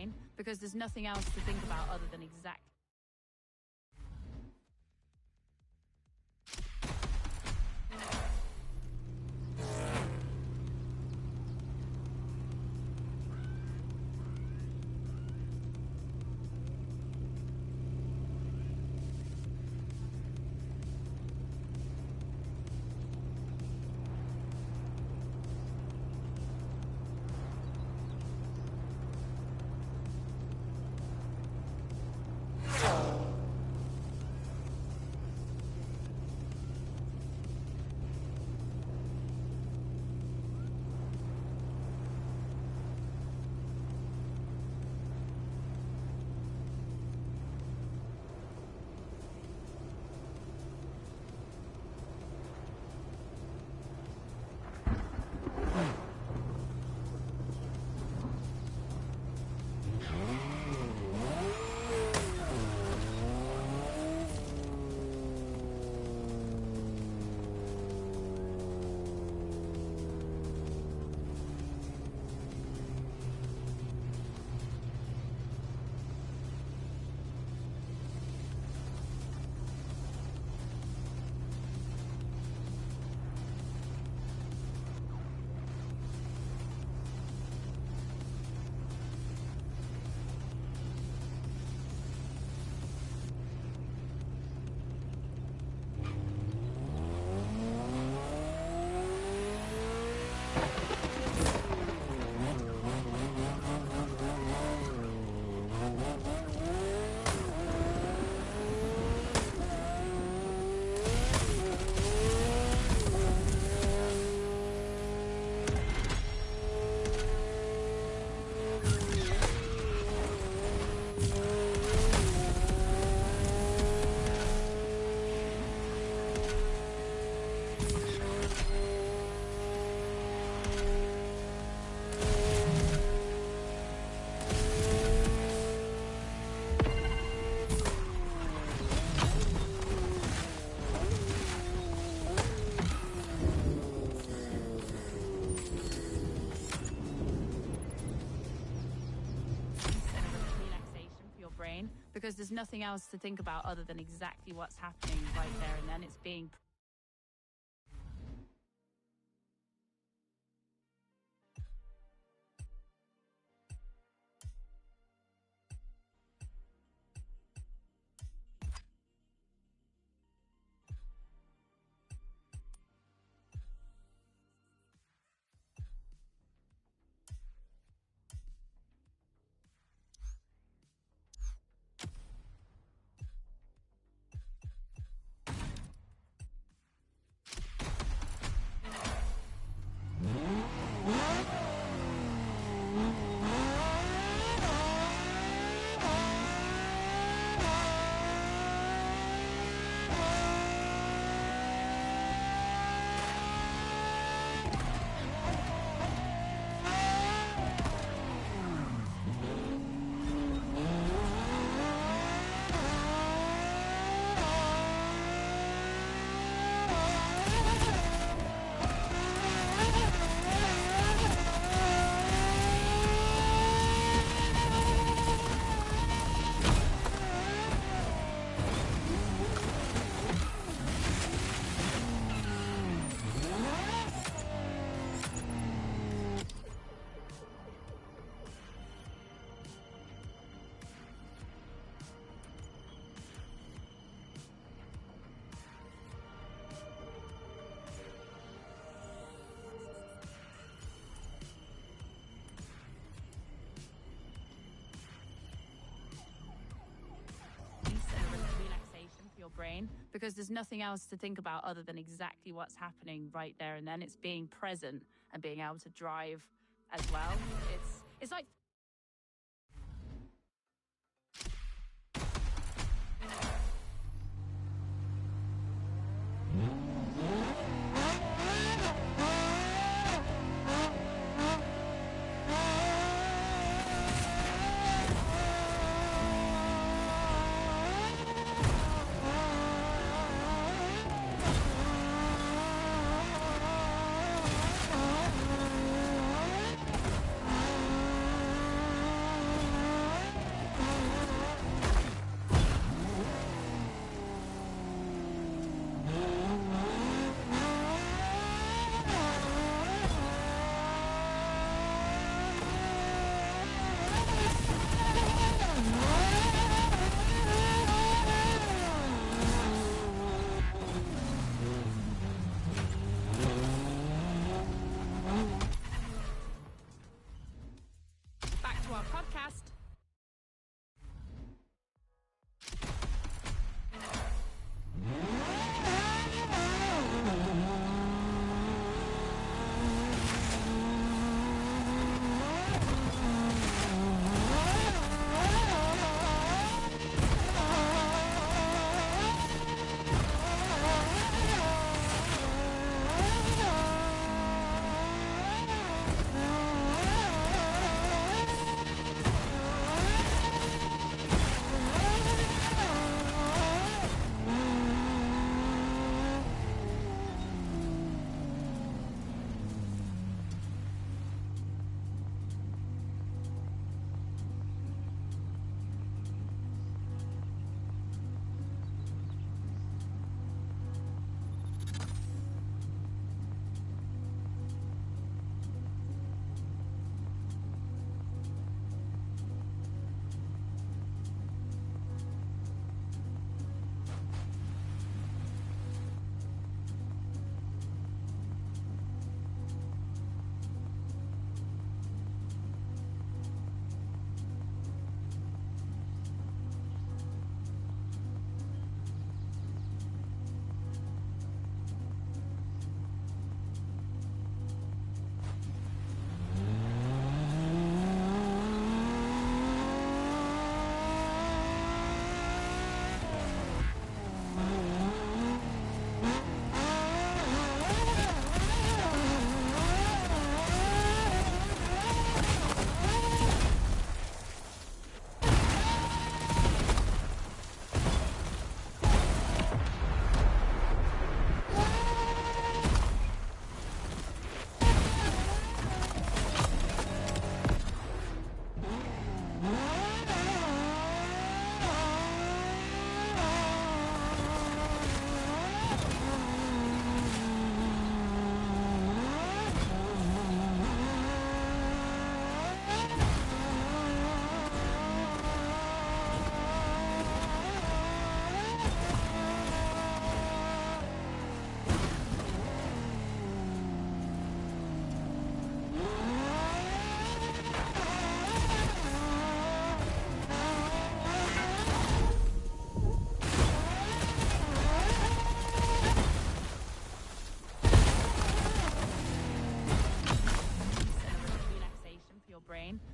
brain because there's nothing else to think about other than exact. Because there's nothing else to think about other than exactly what's happening right there and then. It's being brain because there's nothing else to think about other than exactly what's happening right there and then. It's being present and being able to drive as well. It's like to our podcast.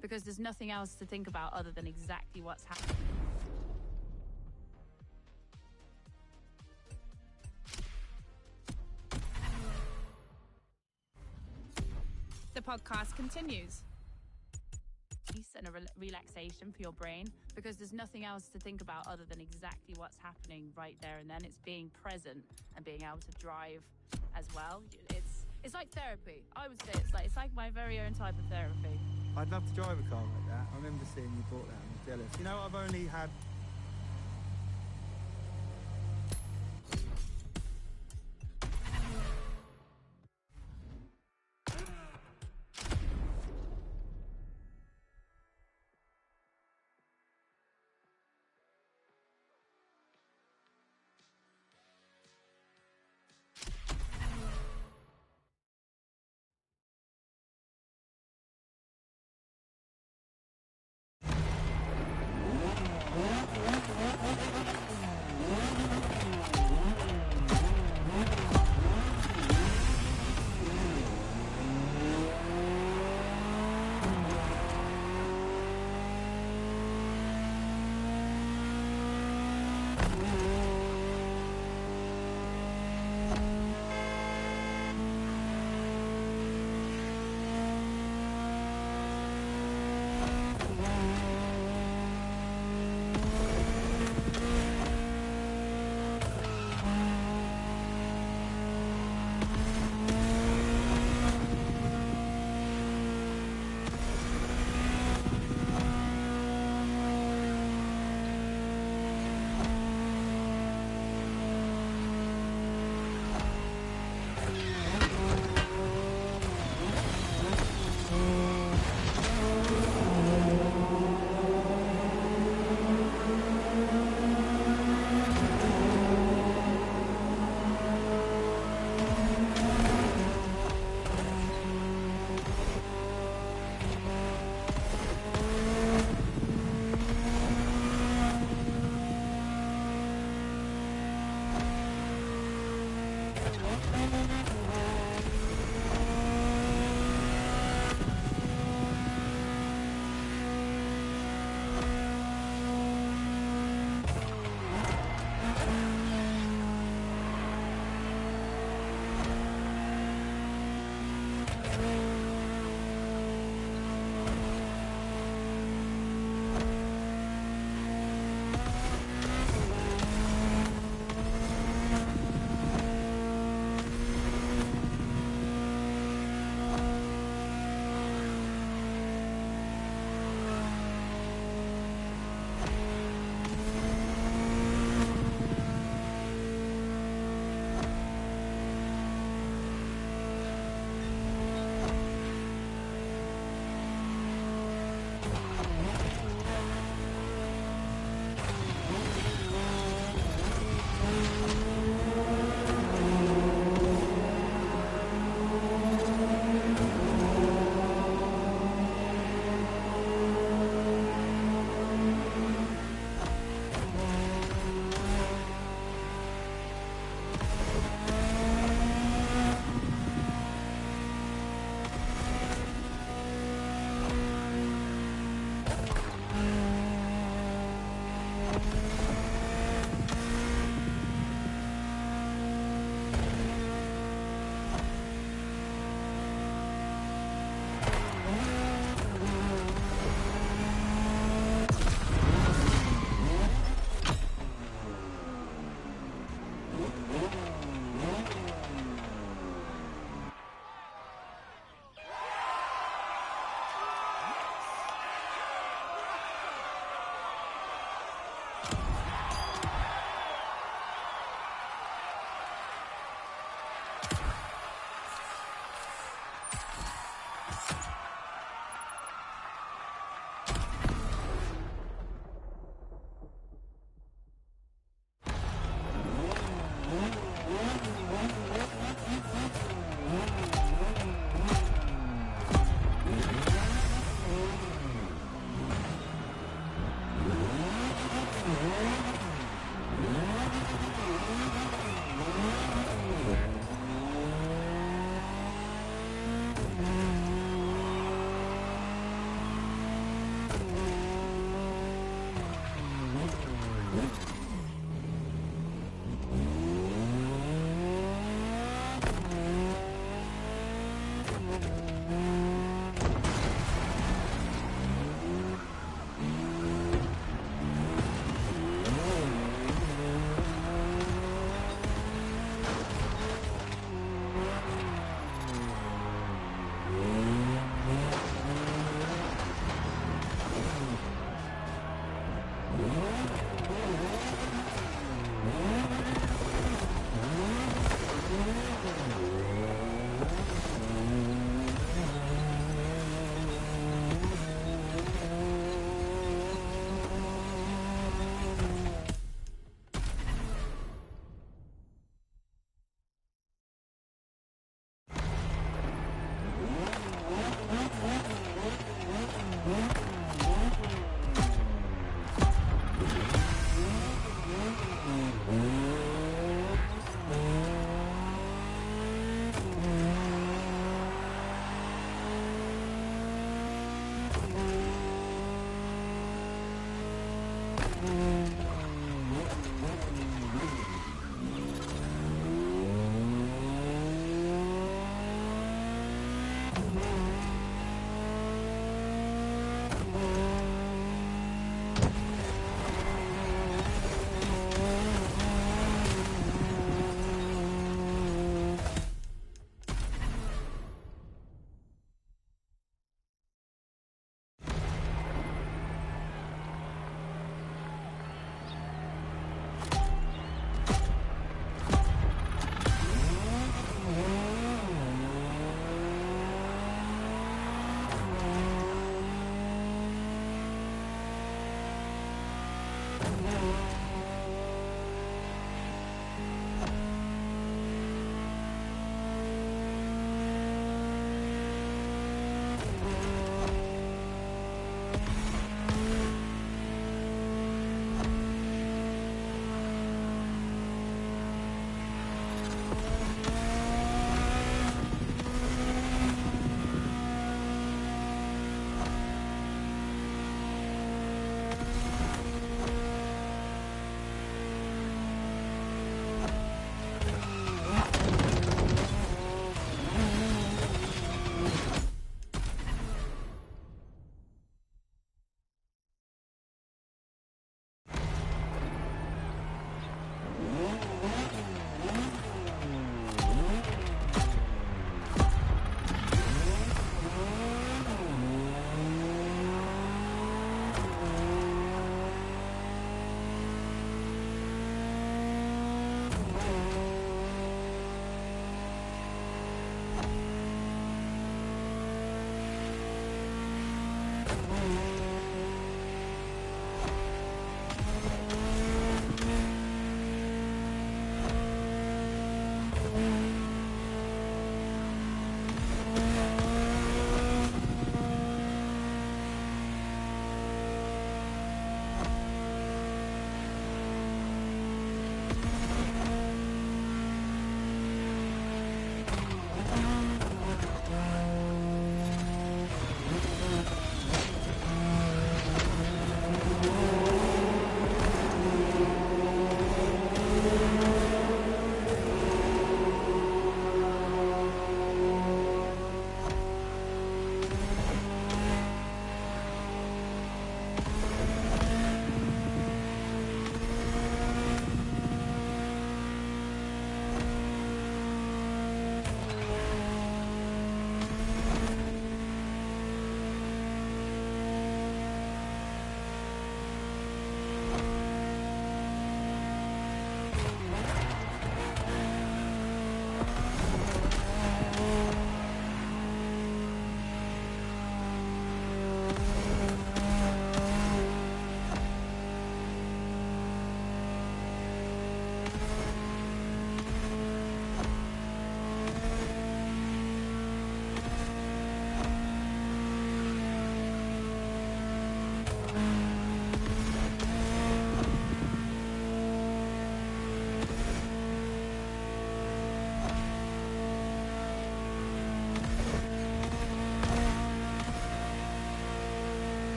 Because there's nothing else to think about other than exactly what's happening. The podcast continues. Peace and a relaxation for your brain, because there's nothing else to think about other than exactly what's happening right there and then. It's being present and being able to drive as well. It's like therapy. I would say it's like my very own type of therapy. I'd love to drive a car like that. I remember seeing you bought that and I'm jealous. You know, I've only had...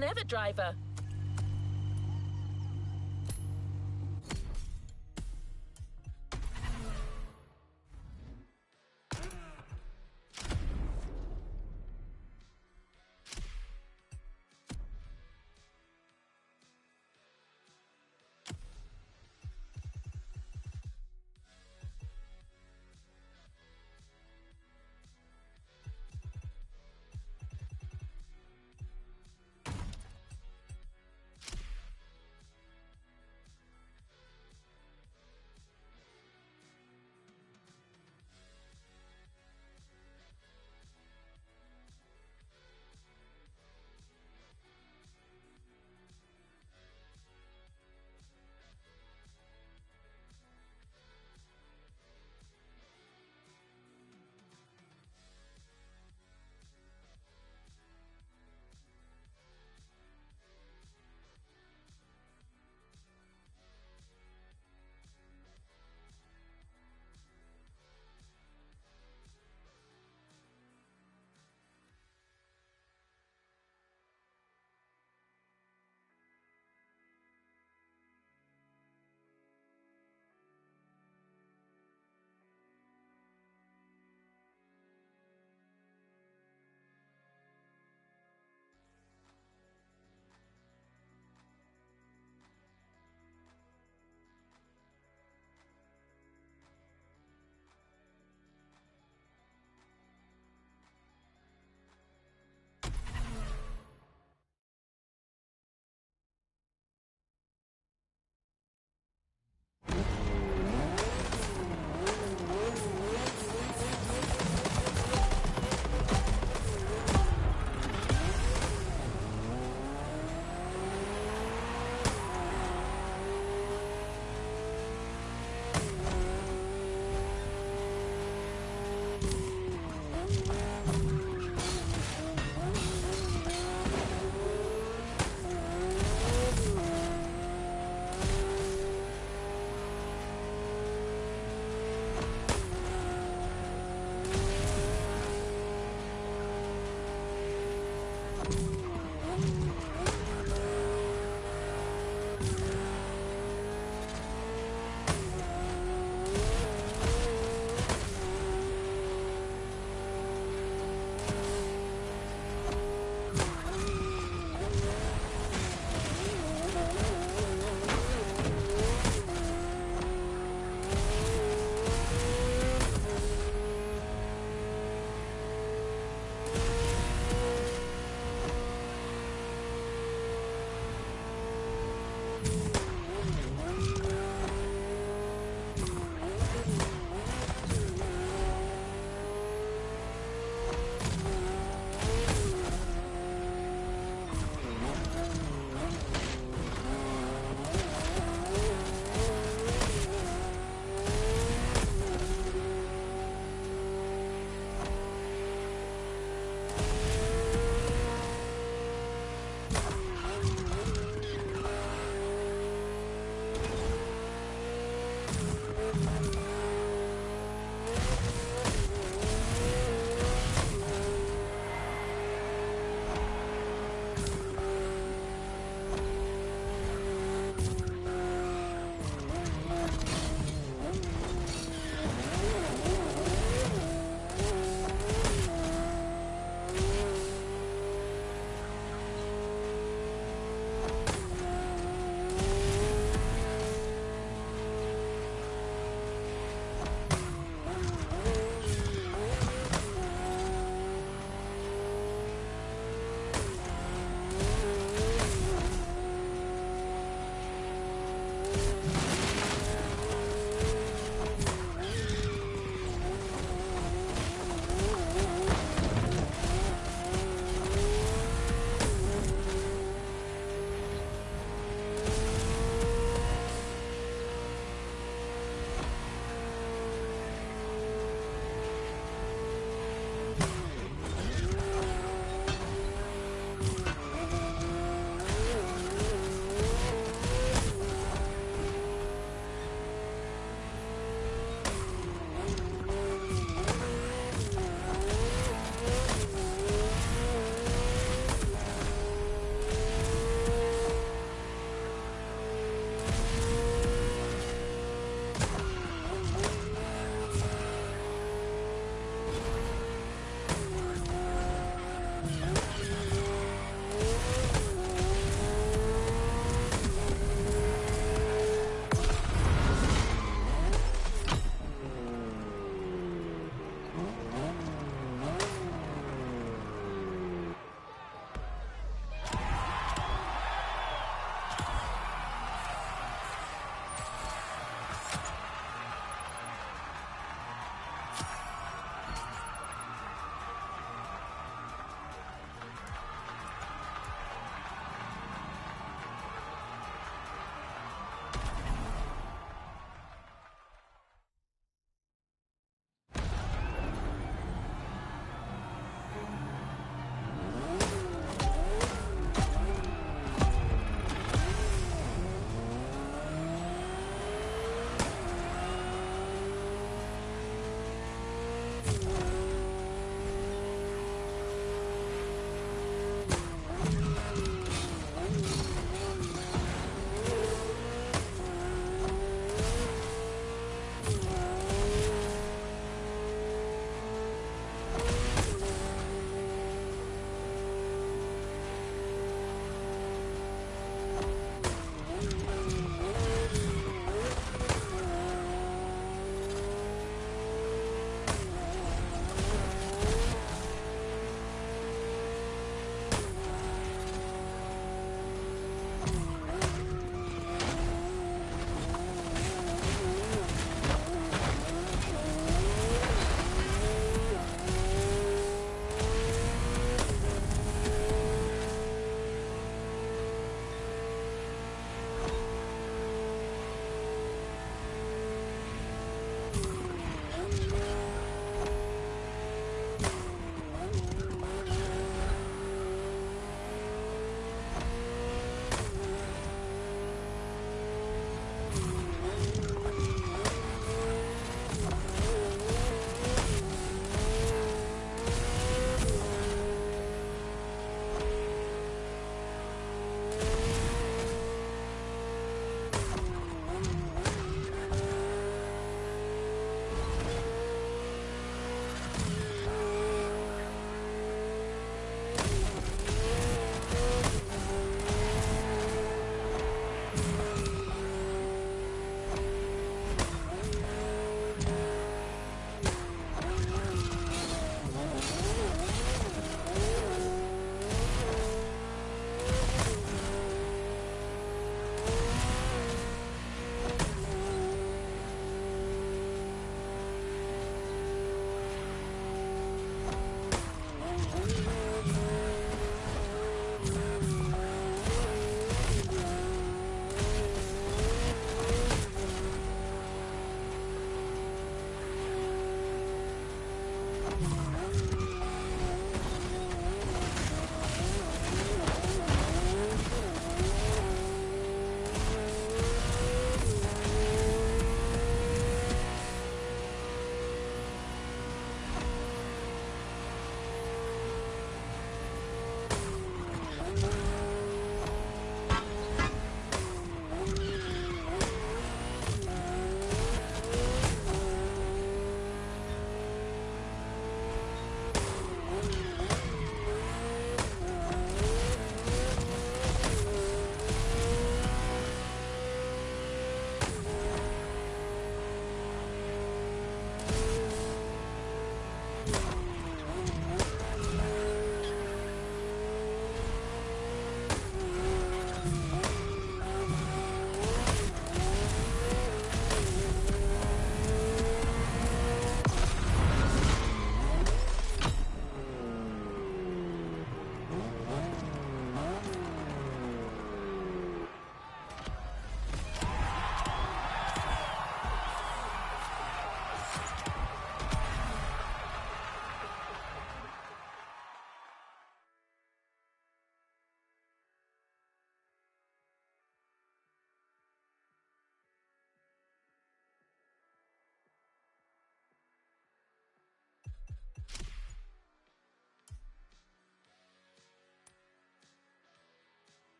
Whenever, driver.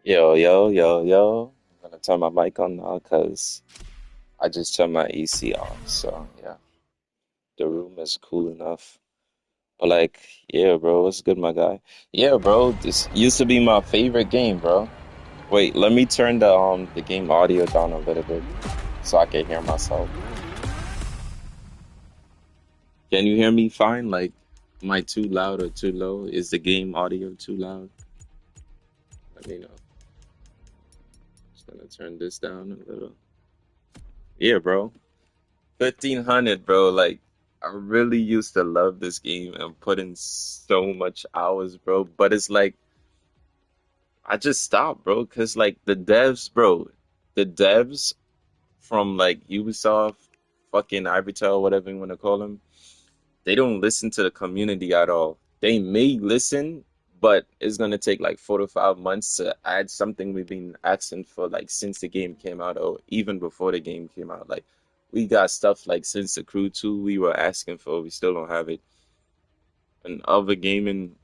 Yo, yo, yo, yo. I'm gonna turn my mic on now because I just turned my AC on. So, yeah, the room is cool enough. But, like, yeah, bro, what's good, my guy? Yeah, bro, this used to be my favorite game, bro. Wait, let me turn the game audio down a little bit so I can hear myself. Can you hear me fine? Like, am I too loud or too low? Is the game audio too loud? Let me know. Just gonna turn this down a little. Yeah, bro. 1500, bro. Like, I really used to love this game and put in so much hours, bro. But it's like, I just stopped, bro. Because, like, the devs from, like, Ubisoft, fucking Ibertel, whatever you want to call them, they don't listen to the community at all. They may listen, but it's gonna take like 4 to 5 months to add something we've been asking for like since the game came out or even before the game came out. Like we got stuff like since the Crew 2 we were asking for, we still don't have it. And other gaming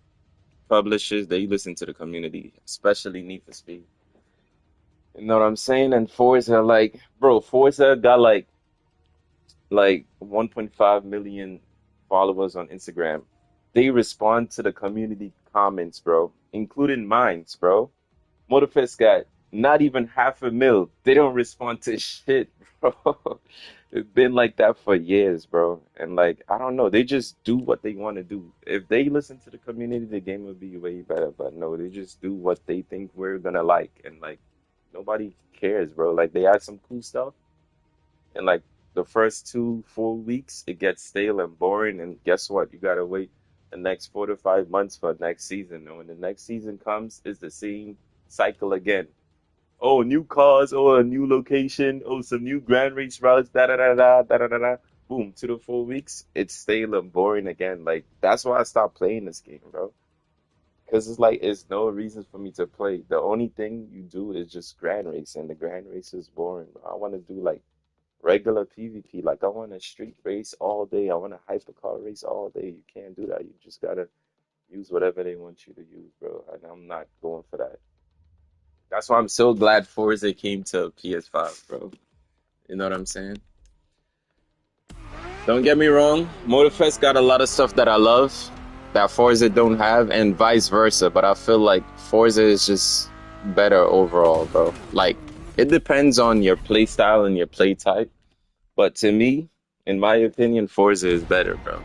publishers, they listen to the community, especially Need for Speed. You know what I'm saying? And Forza, like, bro, Forza got like 1.5 million followers on Instagram. They respond to the community comments, bro, including mines, bro. Motorfest got not even 500,000. They don't respond to shit, bro. It's been like that for years, bro. And like, I don't know, they just do what they want to do. If they listen to the community, the game would be way better. But no, they just do what they think we're gonna like, and like nobody cares, bro. Like they add some cool stuff and like the first 2 full weeks, it gets stale and boring. And guess what? You gotta wait the next 4 to 5 months for next season. And when the next season comes, it's the same cycle again. Oh, new cars, oh, a new location, oh, some new grand race routes, da da da da da da da da. Boom, 2 to 4 weeks, it's stale and boring again. Like that's why I stopped playing this game, bro. Because it's like it's no reason for me to play. The only thing you do is just grand race, and the grand race is boring, bro. I want to do like regular PvP. Like I want a street race all day. I want a hypercar race all day. You can't do that. You just gotta use whatever they want you to use, bro. And I'm not going for that. That's why I'm so glad Forza came to PS5, bro. You know what I'm saying? Don't get me wrong, Motorfest got a lot of stuff that I love that Forza don't have, and vice versa. But I feel like Forza is just better overall, bro. Like it depends on your play style and your play type. But to me, in my opinion, Forza is better, bro.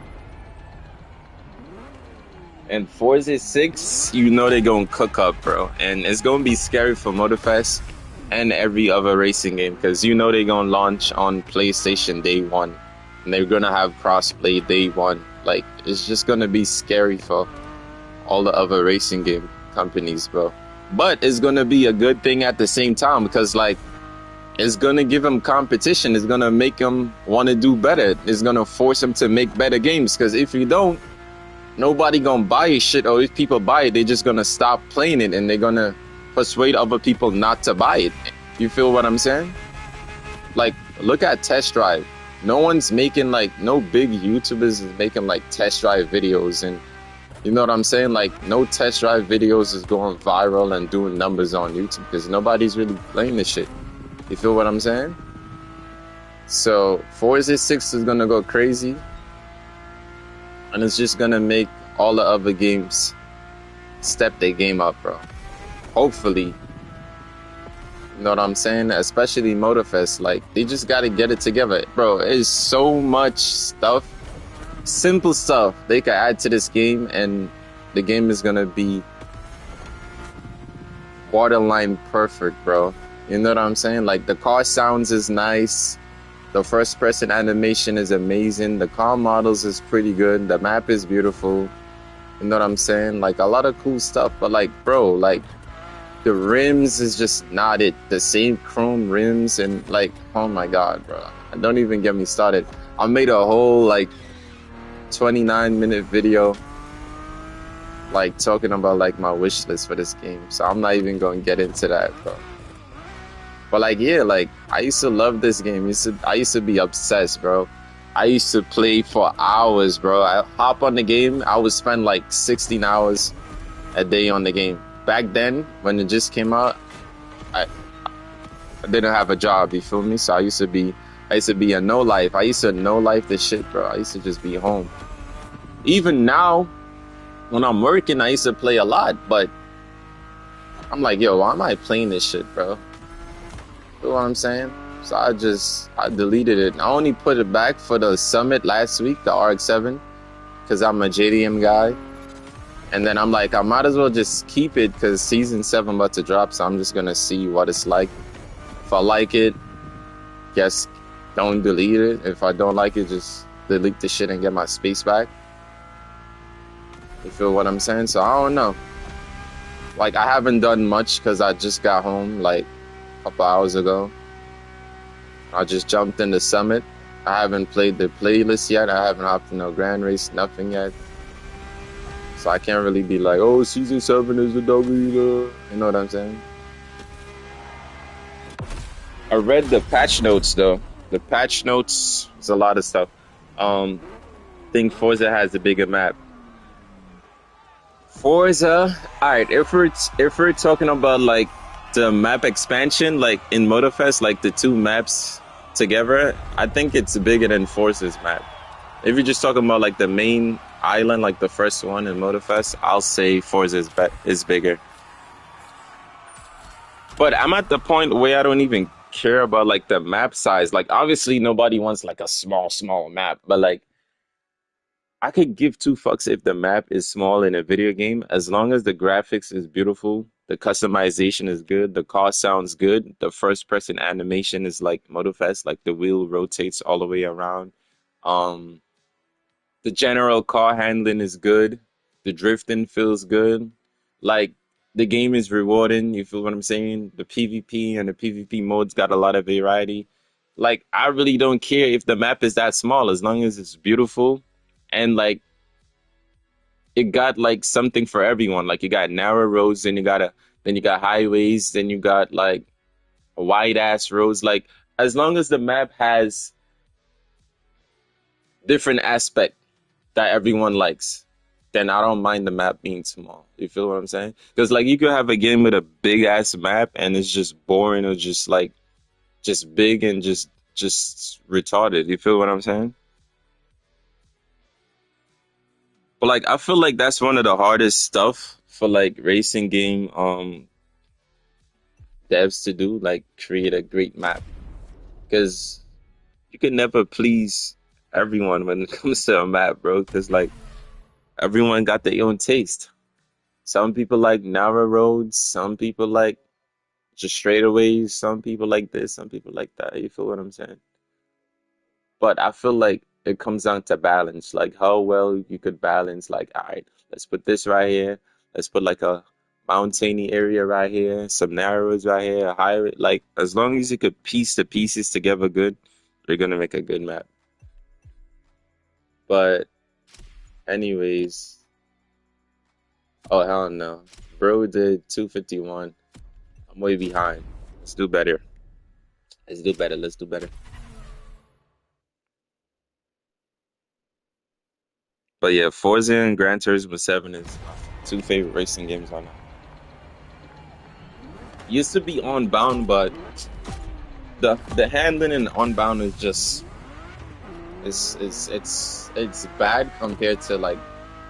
And Forza 6, you know they're going to cook up, bro. And it's going to be scary for Motorfest and every other racing game because you know they're going to launch on PlayStation day one. And they're going to have crossplay day one. Like, it's just going to be scary for all the other racing game companies, bro. But it's going to be a good thing at the same time because, like, it's going to give them competition. It's going to make them want to do better. It's going to force them to make better games. Because if you don't, nobody going to buy your shit. Or if people buy it, they're just going to stop playing it. And they're going to persuade other people not to buy it. You feel what I'm saying? Like, look at Test Drive. No one's making, like, no big YouTubers is making, like, test drive videos. And you know what I'm saying? Like, no test drive videos is going viral and doing numbers on YouTube. Because nobody's really playing this shit. You feel what I'm saying? So Forza 6 is gonna go crazy, and it's just gonna make all the other games step their game up, bro. Hopefully, you know what I'm saying? Especially Motorfest, like they just gotta get it together, bro. There's so much stuff, simple stuff they can add to this game, and the game is gonna be borderline perfect, bro. You know what I'm saying? Like the car sounds is nice. The first person animation is amazing. The car models is pretty good. The map is beautiful. You know what I'm saying? Like a lot of cool stuff. But like, bro, like the rims is just not it. The same chrome rims and like, oh my God, bro. Don't even get me started. I made a whole like 29-minute video like talking about like my wish list for this game. So I'm not even going to get into that, bro. But like, yeah, like I used to love this game. I used to be obsessed, bro. I used to play for hours, bro. I hop on the game. I would spend like 16 hours a day on the game. Back then, when it just came out, I didn't have a job. You feel me? So I used to be a no life. I used to no life this shit, bro. I used to just be home. Even now, when I'm working, I used to play a lot, but I'm like, yo, why am I playing this shit, bro? You know what I'm saying? So I deleted it. I only put it back for the Summit last week, the RX-7, because I'm a JDM guy. And then I'm like, I might as well just keep it because Season 7 about to drop, so I'm just going to see what it's like. If I like it, guess don't delete it. If I don't like it, just delete the shit and get my space back. You feel what I'm saying? So I don't know. Like, I haven't done much because I just got home like a couple hours ago. I just jumped in the Summit. I haven't played the playlist yet. I haven't hopped in no Grand Race, nothing yet. So I can't really be like, oh, Season 7 is the W. You know what I'm saying? I read the patch notes, though. The patch notes is a lot of stuff. I think Forza has a bigger map. Forza, alright, if we're talking about like the map expansion, like in Motorfest, like the two maps together, I think it's bigger than Forza's map. If you're just talking about like the main island, like the first one in Motorfest, I'll say Forza is bigger. But I'm at the point where I don't even care about like the map size. Like obviously nobody wants like a small map, but like I could give two fucks if the map is small in a video game, as long as the graphics is beautiful, the customization is good, the car sounds good, the first person animation is like Motorfest, like the wheel rotates all the way around. The general car handling is good, the drifting feels good, like the game is rewarding, you feel what I'm saying? The PvP and the PvP modes got a lot of variety. Like I really don't care if the map is that small, as long as it's beautiful. And like it got like something for everyone. Like you got narrow roads, then you got highways, then you got like wide ass roads. Like as long as the map has different aspect that everyone likes, then I don't mind the map being small. You feel what I'm saying? Because like you could have a game with a big ass map and it's just boring or just like just big and just retarded. You feel what I'm saying? But like I feel like that's one of the hardest stuff for like racing game devs to do, like create a great map. Because you can never please everyone when it comes to a map, bro. Because like everyone got their own taste. Some people like narrow roads, some people like just straightaways, some people like this, some people like that. You feel what I'm saying? But I feel like it comes down to balance, like how well you could balance, like, all right, let's put this right here. Let's put like a mountainy area right here, some narrows right here, a higher, like as long as you could piece the pieces together good, you're gonna make a good map. But anyways, oh hell no. Bro did 251. I'm way behind. Let's do better. Let's do better. Let's do better. But yeah, Forza and Gran Turismo 7 is my two favorite racing games right now. Used to be Unbound, but the handling in Unbound is just it's bad compared to like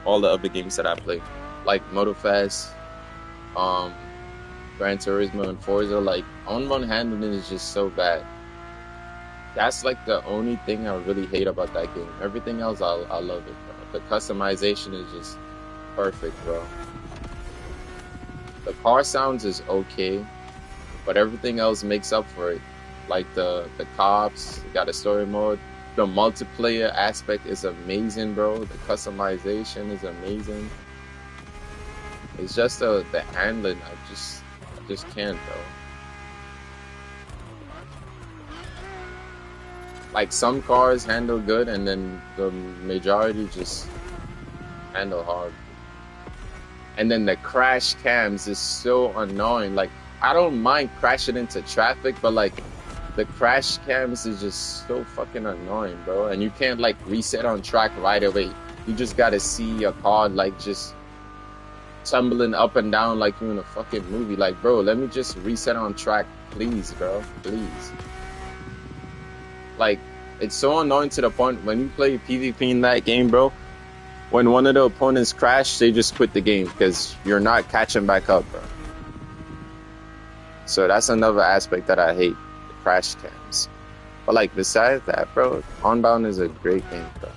all the other games that I play, like Motorfest, Gran Turismo, and Forza. Like Unbound handling is just so bad. That's like the only thing I really hate about that game. Everything else, I love it, bro. The customization is just perfect, bro. The car sounds is okay, but everything else makes up for it. Like the cops, you got a story mode. The multiplayer aspect is amazing, bro. The customization is amazing. It's just the handling. I just can't, bro. Like some cars handle good, and then the majority just handle hard. And then the crash cams is so annoying. Like I don't mind crashing into traffic, but like the crash cams is just so fucking annoying, bro. And you can't like reset on track right away. You just gotta see your car like just tumbling up and down like you're in a fucking movie. Like, bro, let me just reset on track, please, bro, please. Like, it's so annoying to the point when you play PvP in that game, bro. When one of the opponents crash, they just quit the game because you're not catching back up, bro. So that's another aspect that I hate, the crash cams. But like besides that, bro, Unbound is a great game, bro.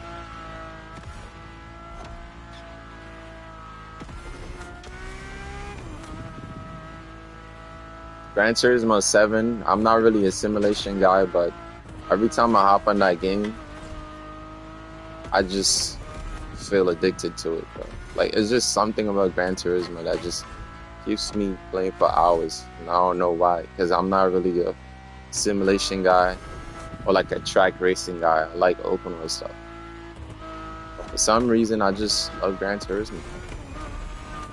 Gran Turismo 7, I'm not really a simulation guy, but every time I hop on that game, I just feel addicted to it, bro. Like, it's just something about Gran Turismo that just keeps me playing for hours, and I don't know why, because I'm not really a simulation guy or like a track racing guy. I like open world stuff. But for some reason, I just love Gran Turismo.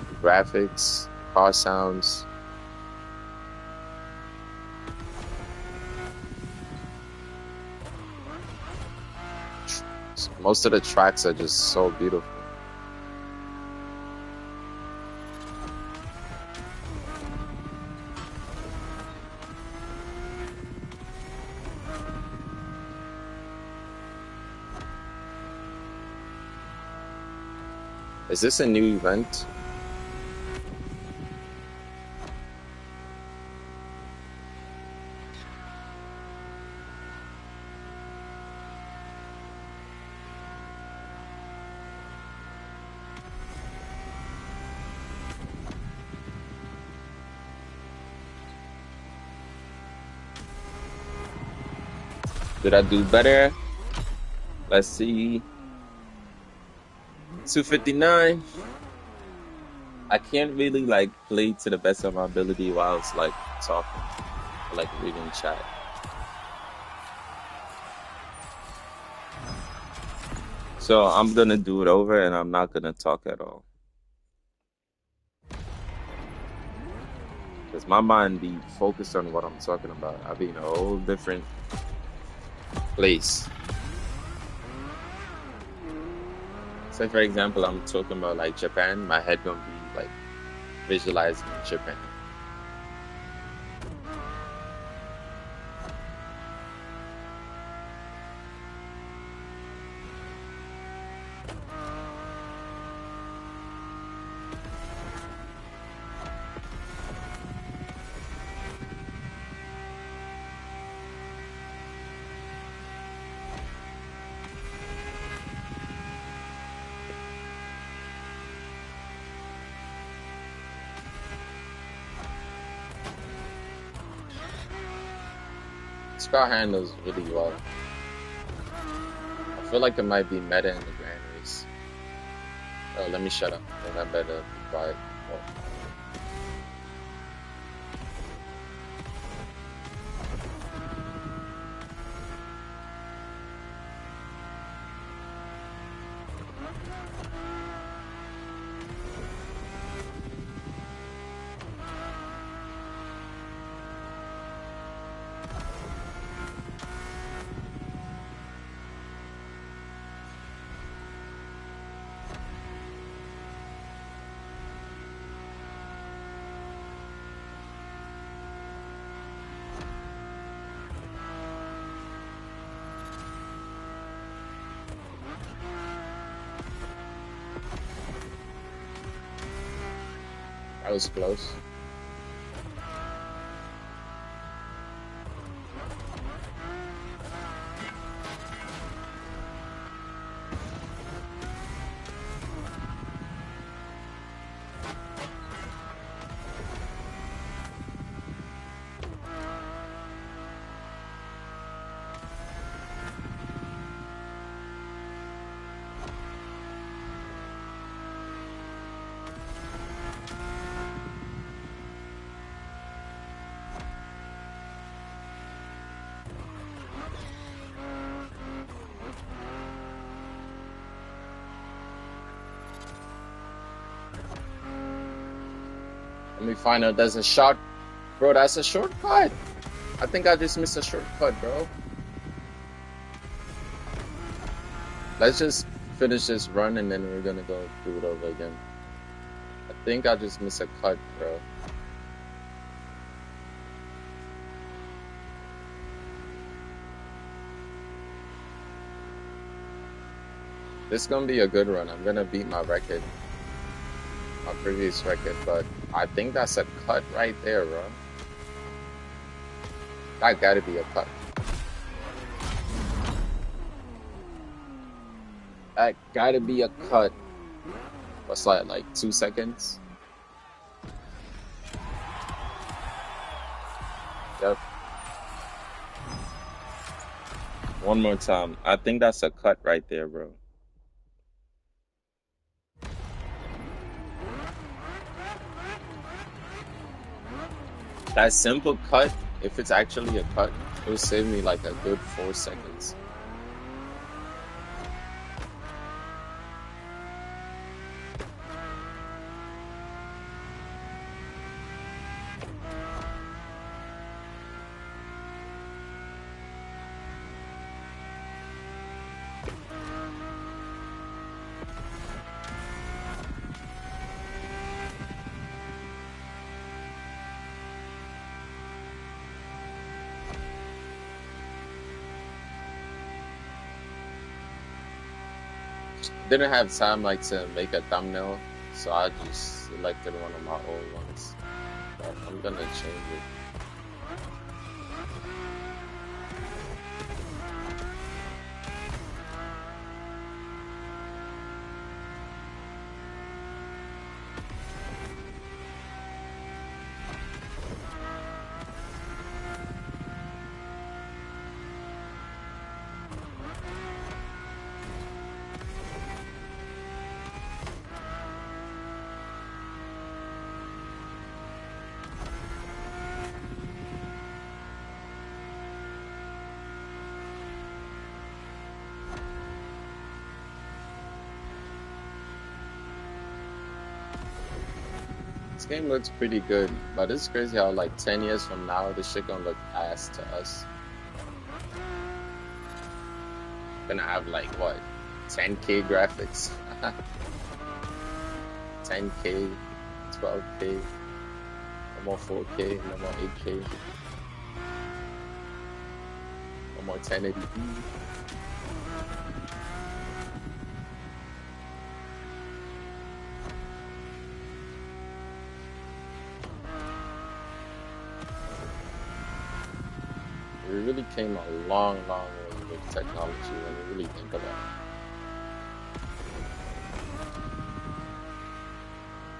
The graphics, car sounds. Most of the tracks are just so beautiful. Is this a new event? Did I do better? Let's see. 259. I can't really like play to the best of my ability while it's like talking or like reading chat. So I'm gonna do it over and I'm not gonna talk at all. Because my mind be focused on what I'm talking about. I'll be in a whole different place. Say for example, I'm talking about like Japan, my head gonna be like visualizing Japan. This car handles really well. I feel like it might be meta in the Grand Race. Oh, let me shut up. Then I better be quiet. Oh. That was close. Let me find out there's a short... Bro, that's a shortcut. I think I just missed a shortcut, bro. Let's just finish this run and then we're gonna go do it over again. I think I just missed a cut, bro. This is gonna be a good run. I'm gonna beat my record, my previous record, but I think that's a cut right there, bro. That gotta be a cut. That gotta be a cut. What's that, like 2 seconds? Yep. One more time. I think that's a cut right there, bro. That simple cut, if it's actually a cut, it will save me like a good 4 seconds. Didn't have time like to make a thumbnail, so I just selected one of my old ones. But I'm gonna change it. This game looks pretty good, but it's crazy how like 10 years from now, this shit gonna look ass to us. Gonna have like what, 10K graphics, 10K, 12K, no more 4K, no more 8K, no more 1080p. We really came a long, long way with technology when you really think about it.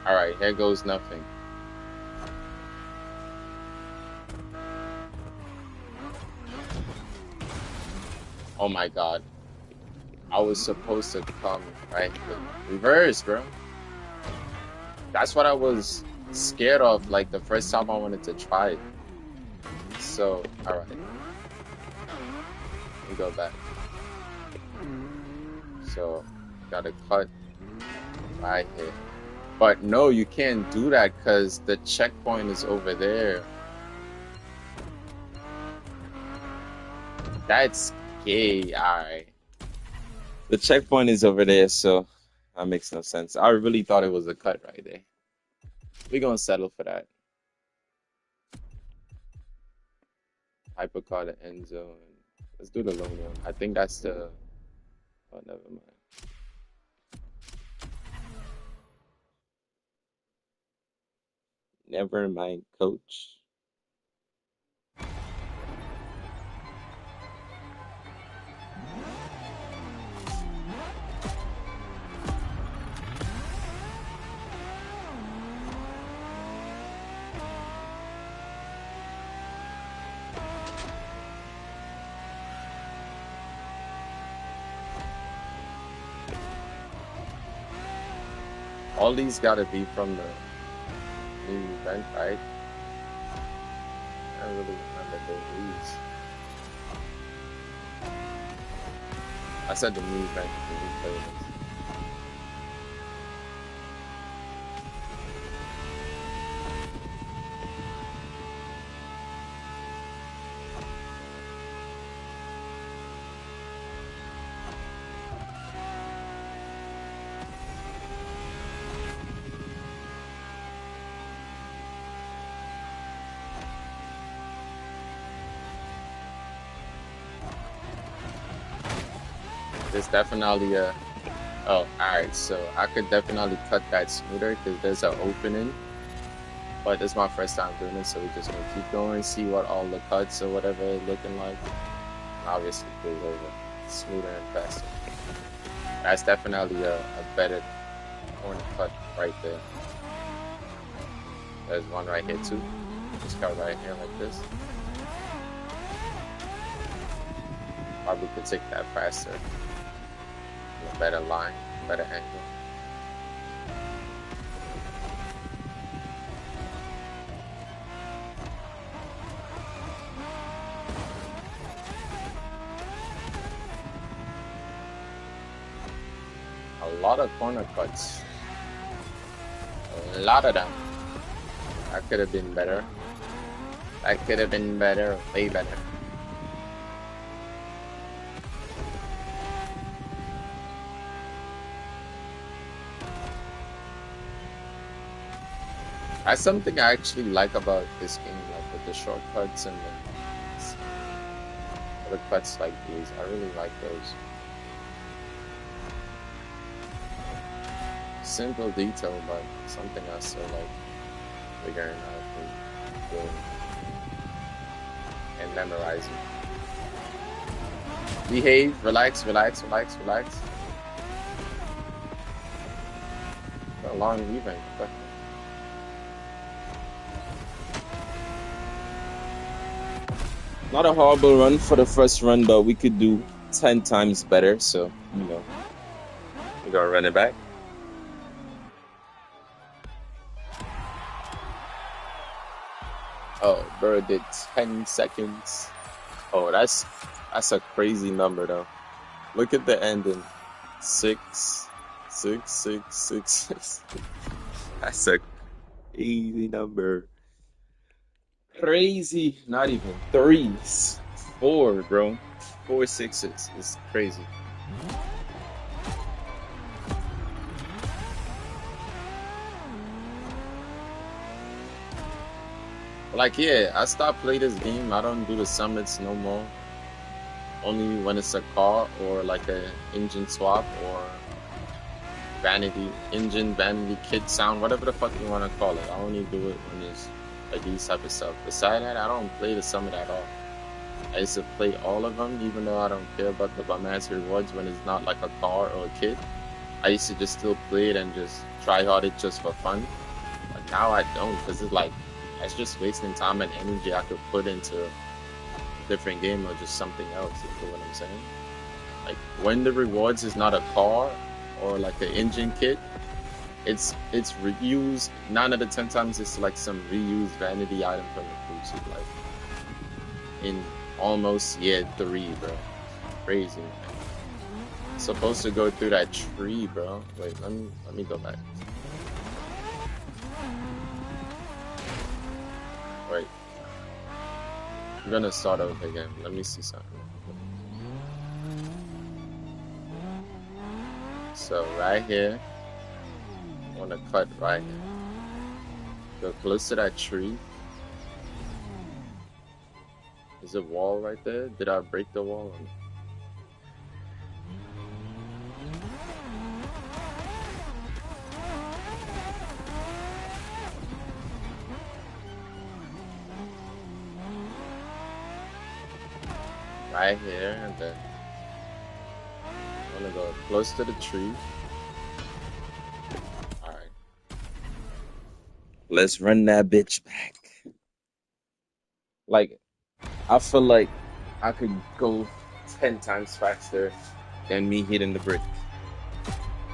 Alright, here goes nothing. Oh my god. I was supposed to come, right? Reverse, bro. That's what I was scared of, like the first time I wanted to try it. So, alright. Let me go back. So, gotta cut right here. But no, you can't do that because the checkpoint is over there. That's gay, alright. The checkpoint is over there, so that makes no sense. I really thought it was a cut right there. We're gonna settle for that. Hypercar the end zone. Let's do the long one. I think that's the... Oh, never mind. Never mind, coach. All these gotta be from the new event, right? I don't really remember these. I said the new event, the new playlist. There's definitely a. Oh, alright, so I could definitely cut that smoother because there's an opening. But this is my first time doing it, so we're just gonna keep going, see what all the cuts or whatever is looking like. And obviously, pull over smoother and faster. That's definitely a better corner cut right there. There's one right here too. Just cut right here like this. Probably could take that faster. A better line, better angle. A lot of corner cuts. A lot of them. That could have been better. That could have been better, way better. That's something I actually like about this game, like with the shortcuts and the cuts like these. I really like those. Simple detail, but something I still like figuring out and doing and memorizing. Behave, relax, relax, relax, relax. A long event. Not a horrible run for the first run, but we could do 10 times better. So, you know, we're gonna run it back. Oh, bro did 10 seconds. Oh, that's a crazy number though. Look at the ending. 6, 6, 6, 6, 6. That's a crazy number. Crazy. Not even 3s. 4, bro. 4 6s. It's crazy. Like, yeah, I stopped playing this game. I don't do the summits no more. Only when it's a car or like a engine swap or vanity kit sound, whatever the fuck you want to call it. I only do it when it's like these type of stuff. Besides that, I don't play the summit at all. I used to play all of them, even though I don't care about the bum-ass rewards when it's not like a car or a kit. I used to just still play it and just try hard it just for fun. But now I don't, because it's like, it's just wasting time and energy I could put into a different game or just something else, you know what I'm saying? Like, when the rewards is not a car or like an engine kit, it's reused. 9 out of 10 times it's like some reused vanity item from the cruise, like in almost year 3, bro. Crazy, man. Supposed to go through that tree, bro. Wait, let me go back. Wait. I'm gonna start over again. Let me see something. So right here, I wanna cut right here. Go close to that tree. Is a wall right there? Did I break the wall? Right here, and then I'm gonna go close to the tree. Alright. Let's run that bitch back. Like, I feel like I could go 10 times faster than me hitting the brick.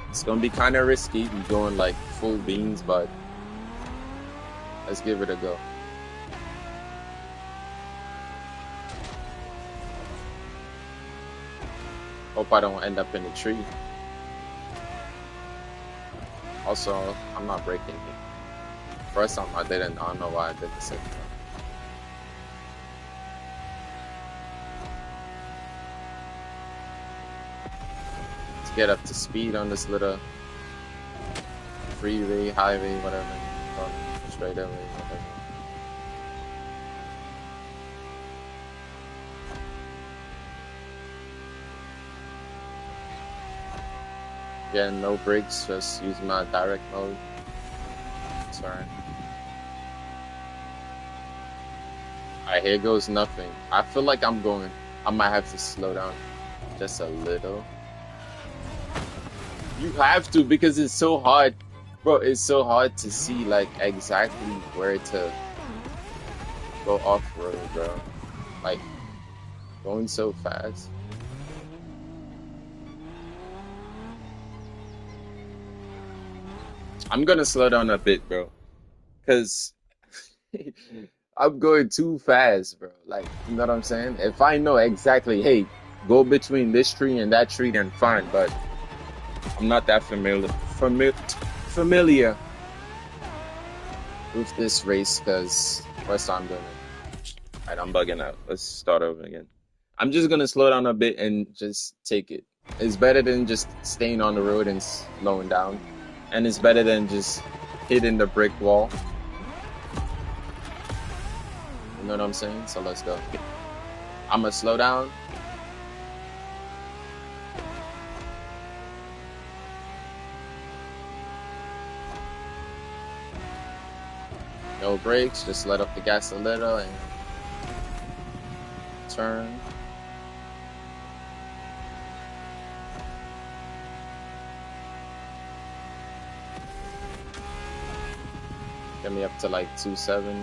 It's gonna be kind of risky. We're going like full beans, but let's give it a go. Hope I don't end up in the tree. Also, I'm not breaking it. First time I didn't. I don't know why I did the second time. Let's get up to speed on this little freeway, highway, whatever. Straightaway, whatever. Yeah, no brakes, just use my direct mode. Turn. Alright, here goes nothing. I feel like I might have to slow down just a little. You have to because it's so hard. Bro, it's so hard to see like exactly where to go off-road, bro. Like, going so fast. I'm gonna slow down a bit, bro. Cause I'm going too fast, bro. Like, you know what I'm saying? If I know exactly, hey, go between this tree and that tree, then fine. But I'm not that familiar with this race because first time doing it. Alright, I'm bugging out. Let's start over again. I'm just gonna slow down a bit and just take it. It's better than just staying on the road and slowing down. And it's better than just hitting the brick wall. You know what I'm saying? So let's go. I'm gonna slow down. No brakes, just let up the gas a little and turn. Get me up to like 270.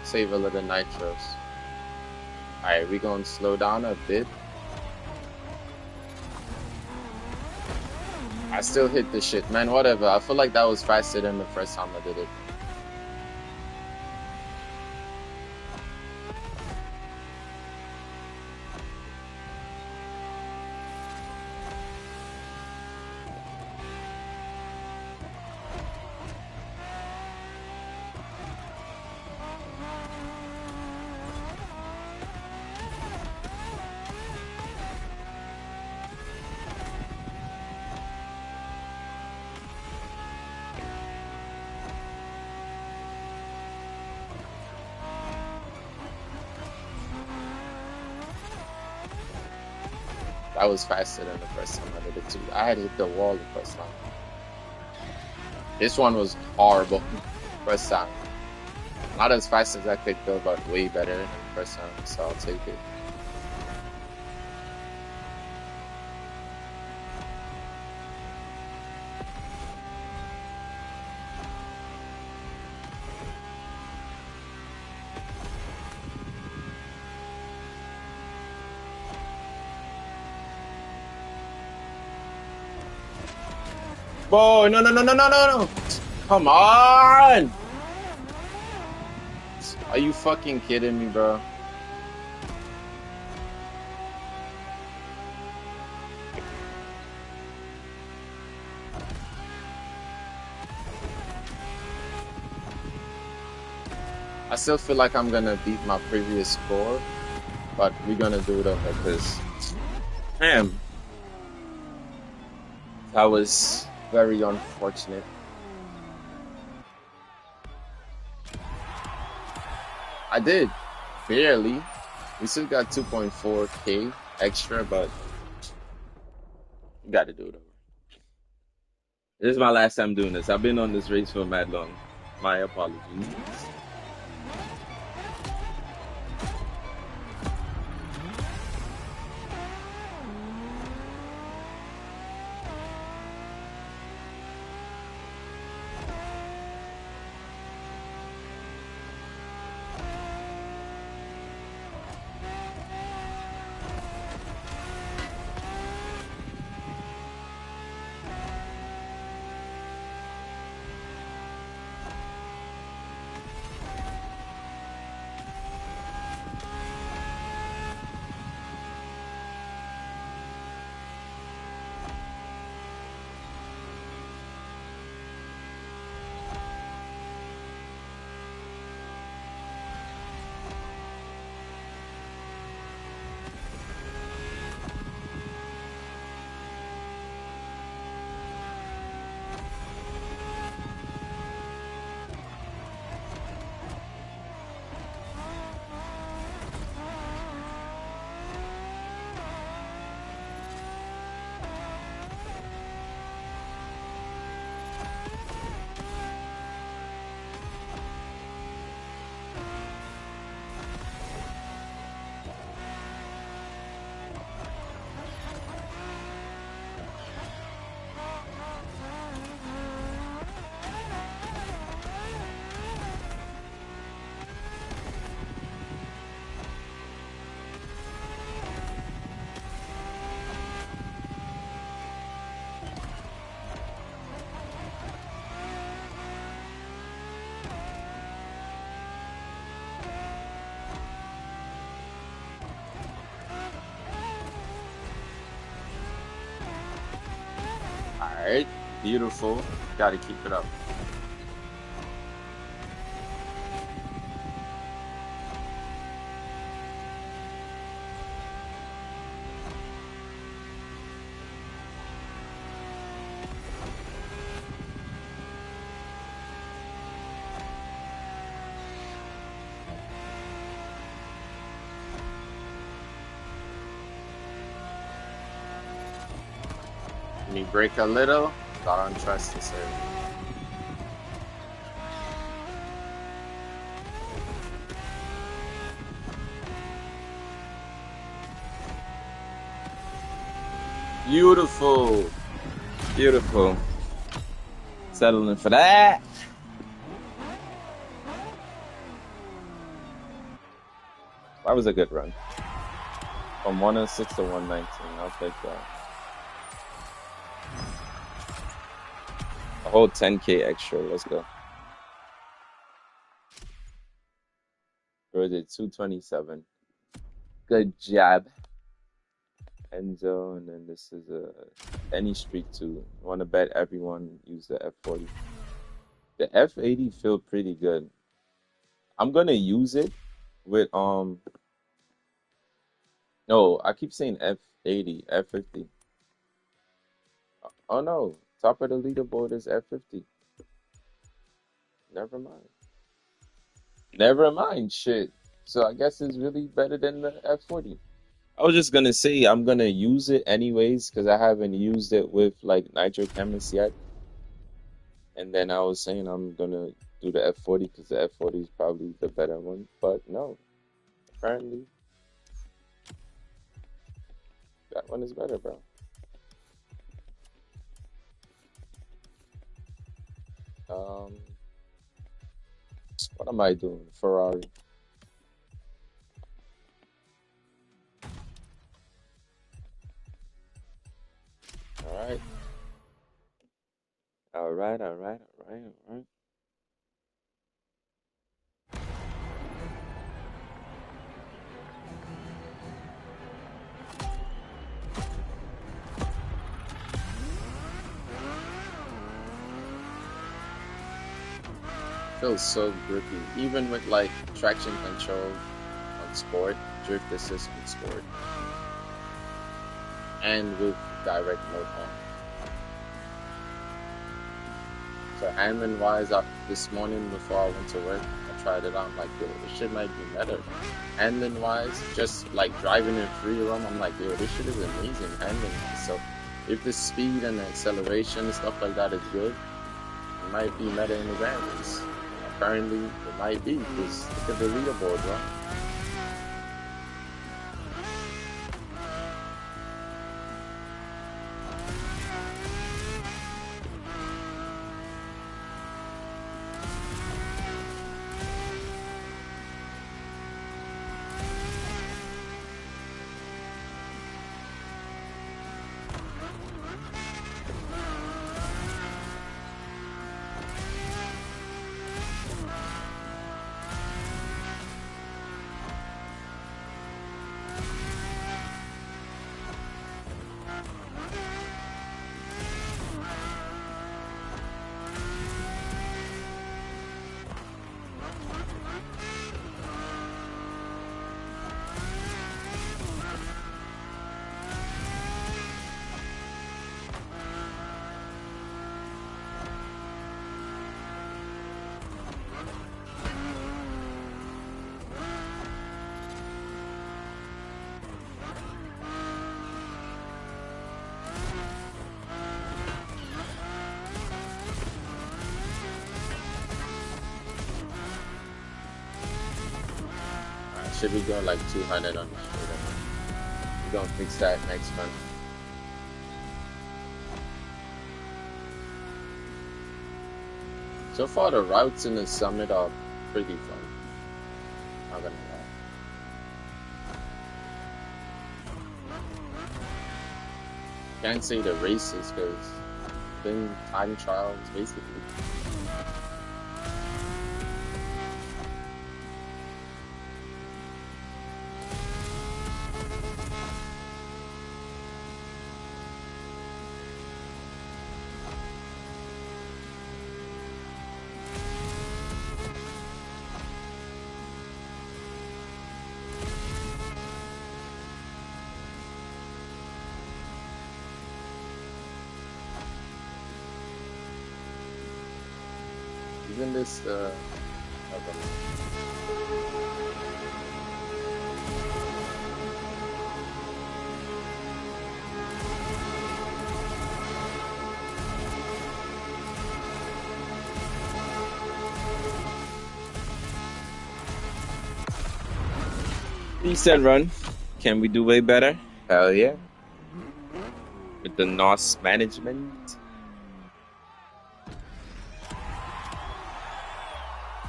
Save a little nitros. Alright, we gonna slow down a bit. I still hit the shit, man. Whatever. I feel like that was faster than the first time I did it. That was faster than the first time I did it too. I had hit the wall the first time. This one was horrible first time. Not as fast as I could go, but way better than the first time, so I'll take it. Boy, no, no, no, no, no, no, no. Come on. Are you fucking kidding me, bro? I still feel like I'm gonna beat my previous score, but we're gonna do it over because, damn, that was very unfortunate. I did, barely. We still got 2.4K extra, but you gotta do it over. This is my last time doing this. I've been on this race for mad long. My apologies. Alright, beautiful. Gotta keep it up. Let me break a little. Don't trust this area. Beautiful. Beautiful. Settling for that. That was a good run. From 106 to 119. I'll take that. A whole 10K extra. Let's go. Or is it 227? Good job. Enzo, and then this is any streak too. I want to bet everyone use the F40. The F80 feel pretty good. I'm gonna use it with no, I keep saying F80, F50. Oh no, top of the leaderboard is F50. Never mind. Never mind, shit. So I guess it's really better than the F40. I was just gonna say I'm gonna use it anyways because I haven't used it with like Nitro Chemist yet. And then I was saying I'm gonna do the F40 because the F40 is probably the better one. But no, apparently that one is better, bro. What am I doing? Ferrari. All right. All right, all right, all right, all right. Feels so grippy. Even with like traction control on sport, drift assist on sport, and with direct mode on. So handling wise, this morning before I went to work, I tried it out. I'm like, yo, this shit might be better. Handling wise, just like driving in free roam, I'm like, yo, this shit is amazing handling wise. So if the speed and the acceleration and stuff like that is good, it might be better in the rankings. Apparently, it might be because look at the leaderboard, bro. Should we go like 200 on the shoulder? We're gonna fix that next month. So far, the routes in the summit are pretty fun. Not gonna lie. Can't say the races because been time trials basically. Isn't this never mind. Reset run. Can we do way better? Hell yeah. With the NOS management.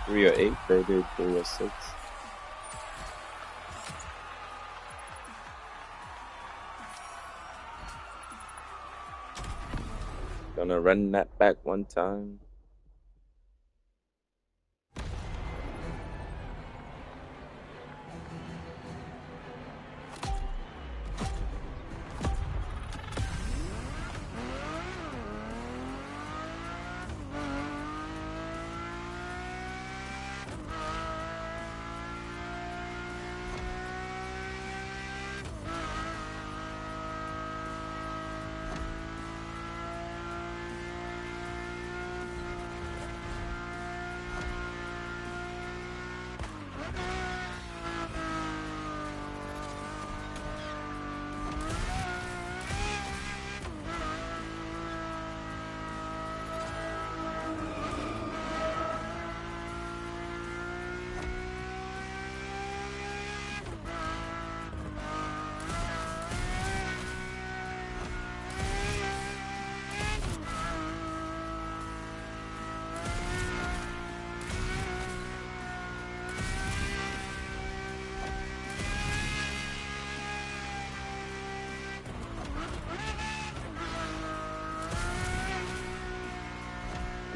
308, further 306. Gonna run that back one time.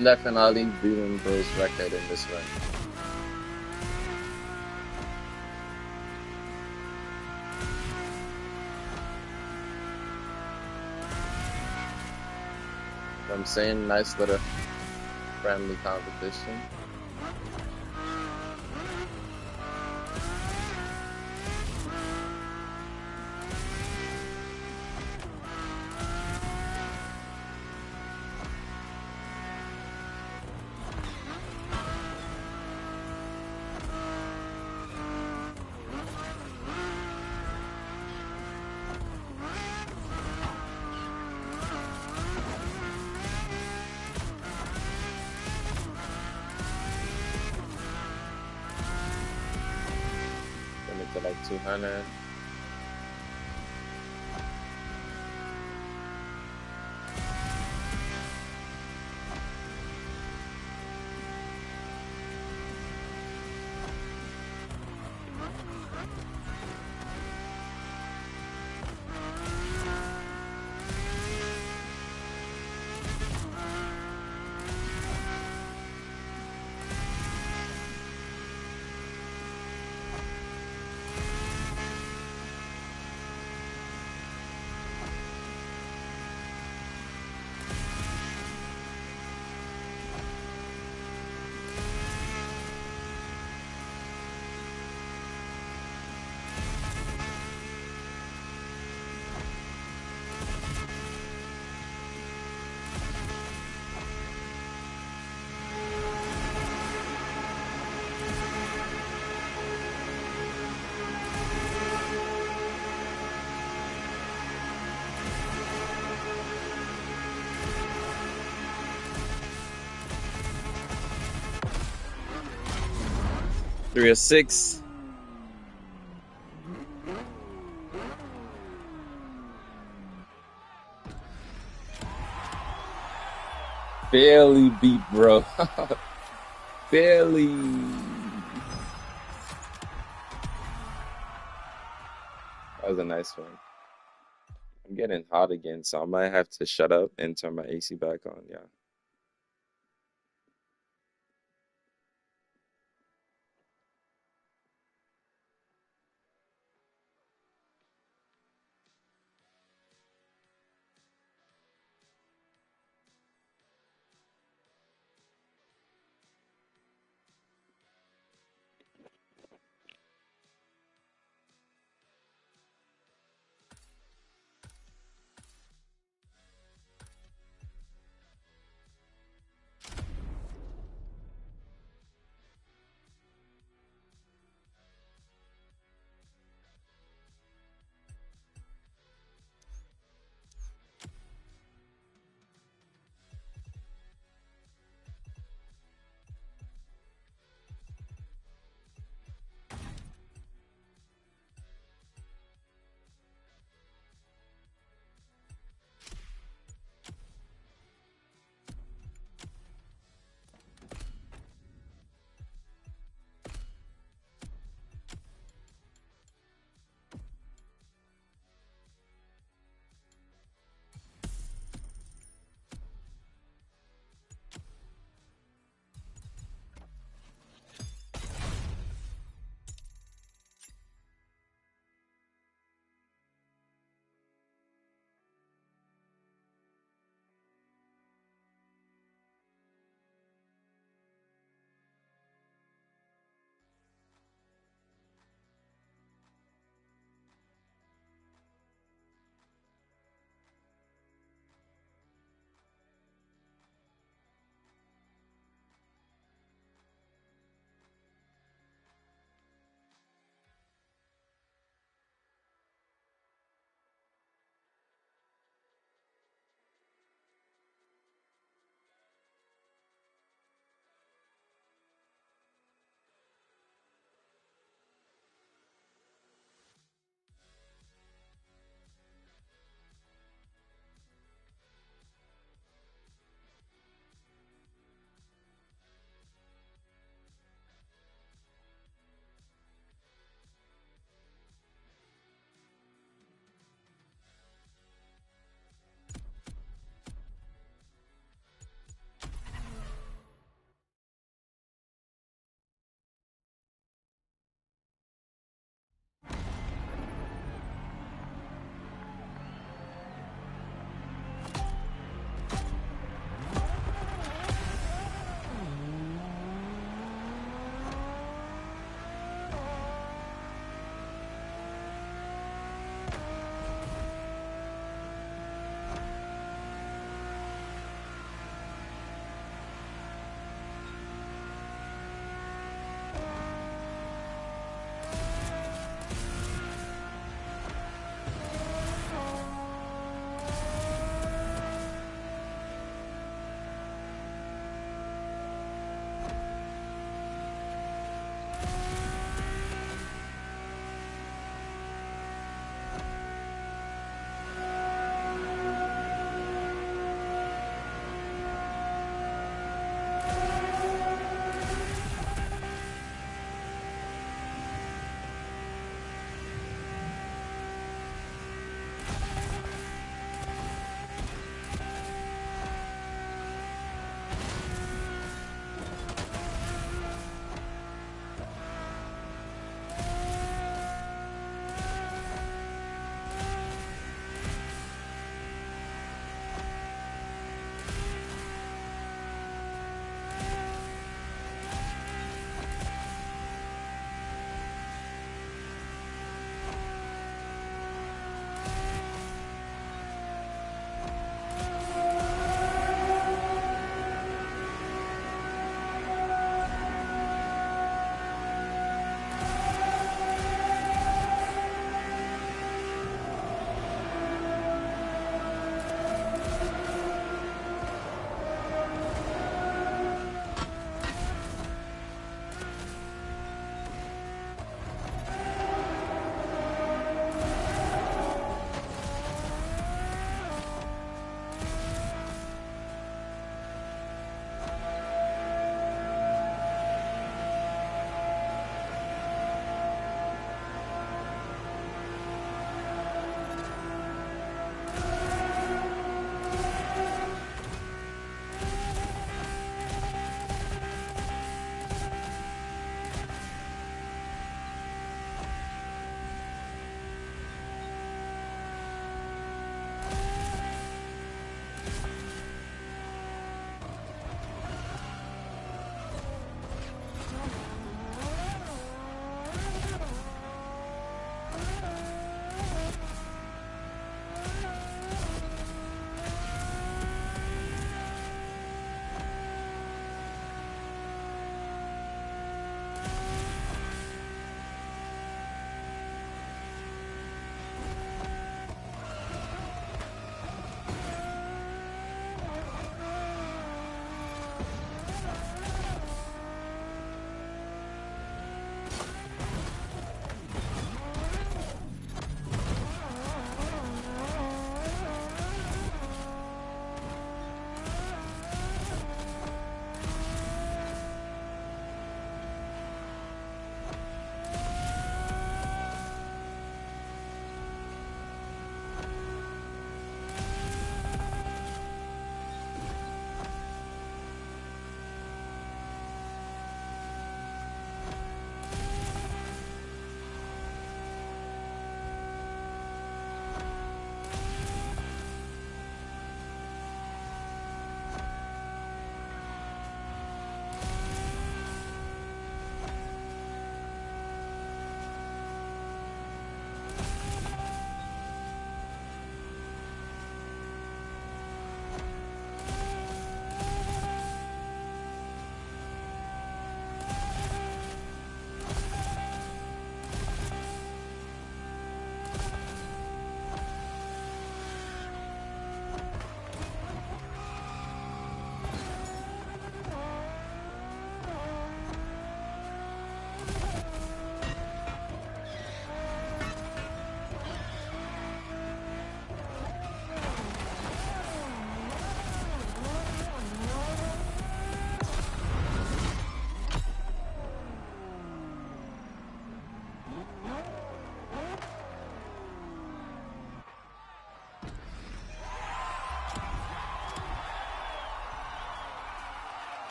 Definitely beating Bro's record in this run. I'm saying nice little friendly competition. To like 200. Three or six. Barely beat bro. Barely. That was a nice one. I'm getting hot again, so I might have to shut up and turn my AC back on. Yeah.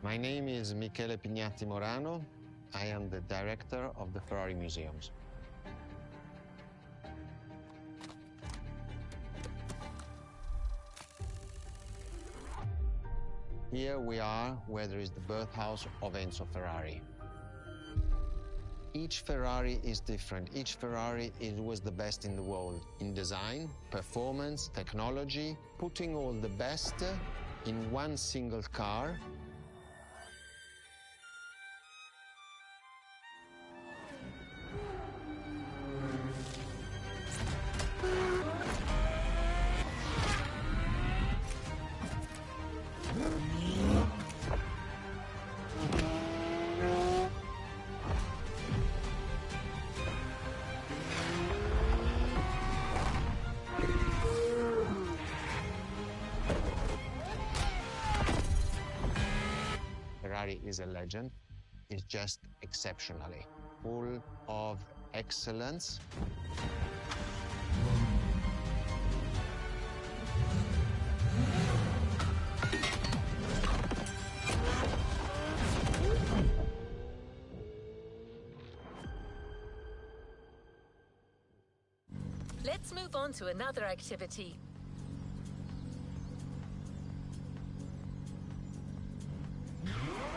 My name is Michele Pignatti Morano. I am the director of the Ferrari Museums. Here we are where there is the birthhouse of Enzo Ferrari. Each Ferrari is different. Each Ferrari was the best in the world in design, performance, technology, putting all the best in one single car. Ferrari is a legend. It's just exceptionally full of excellence. Let's move on to another activity.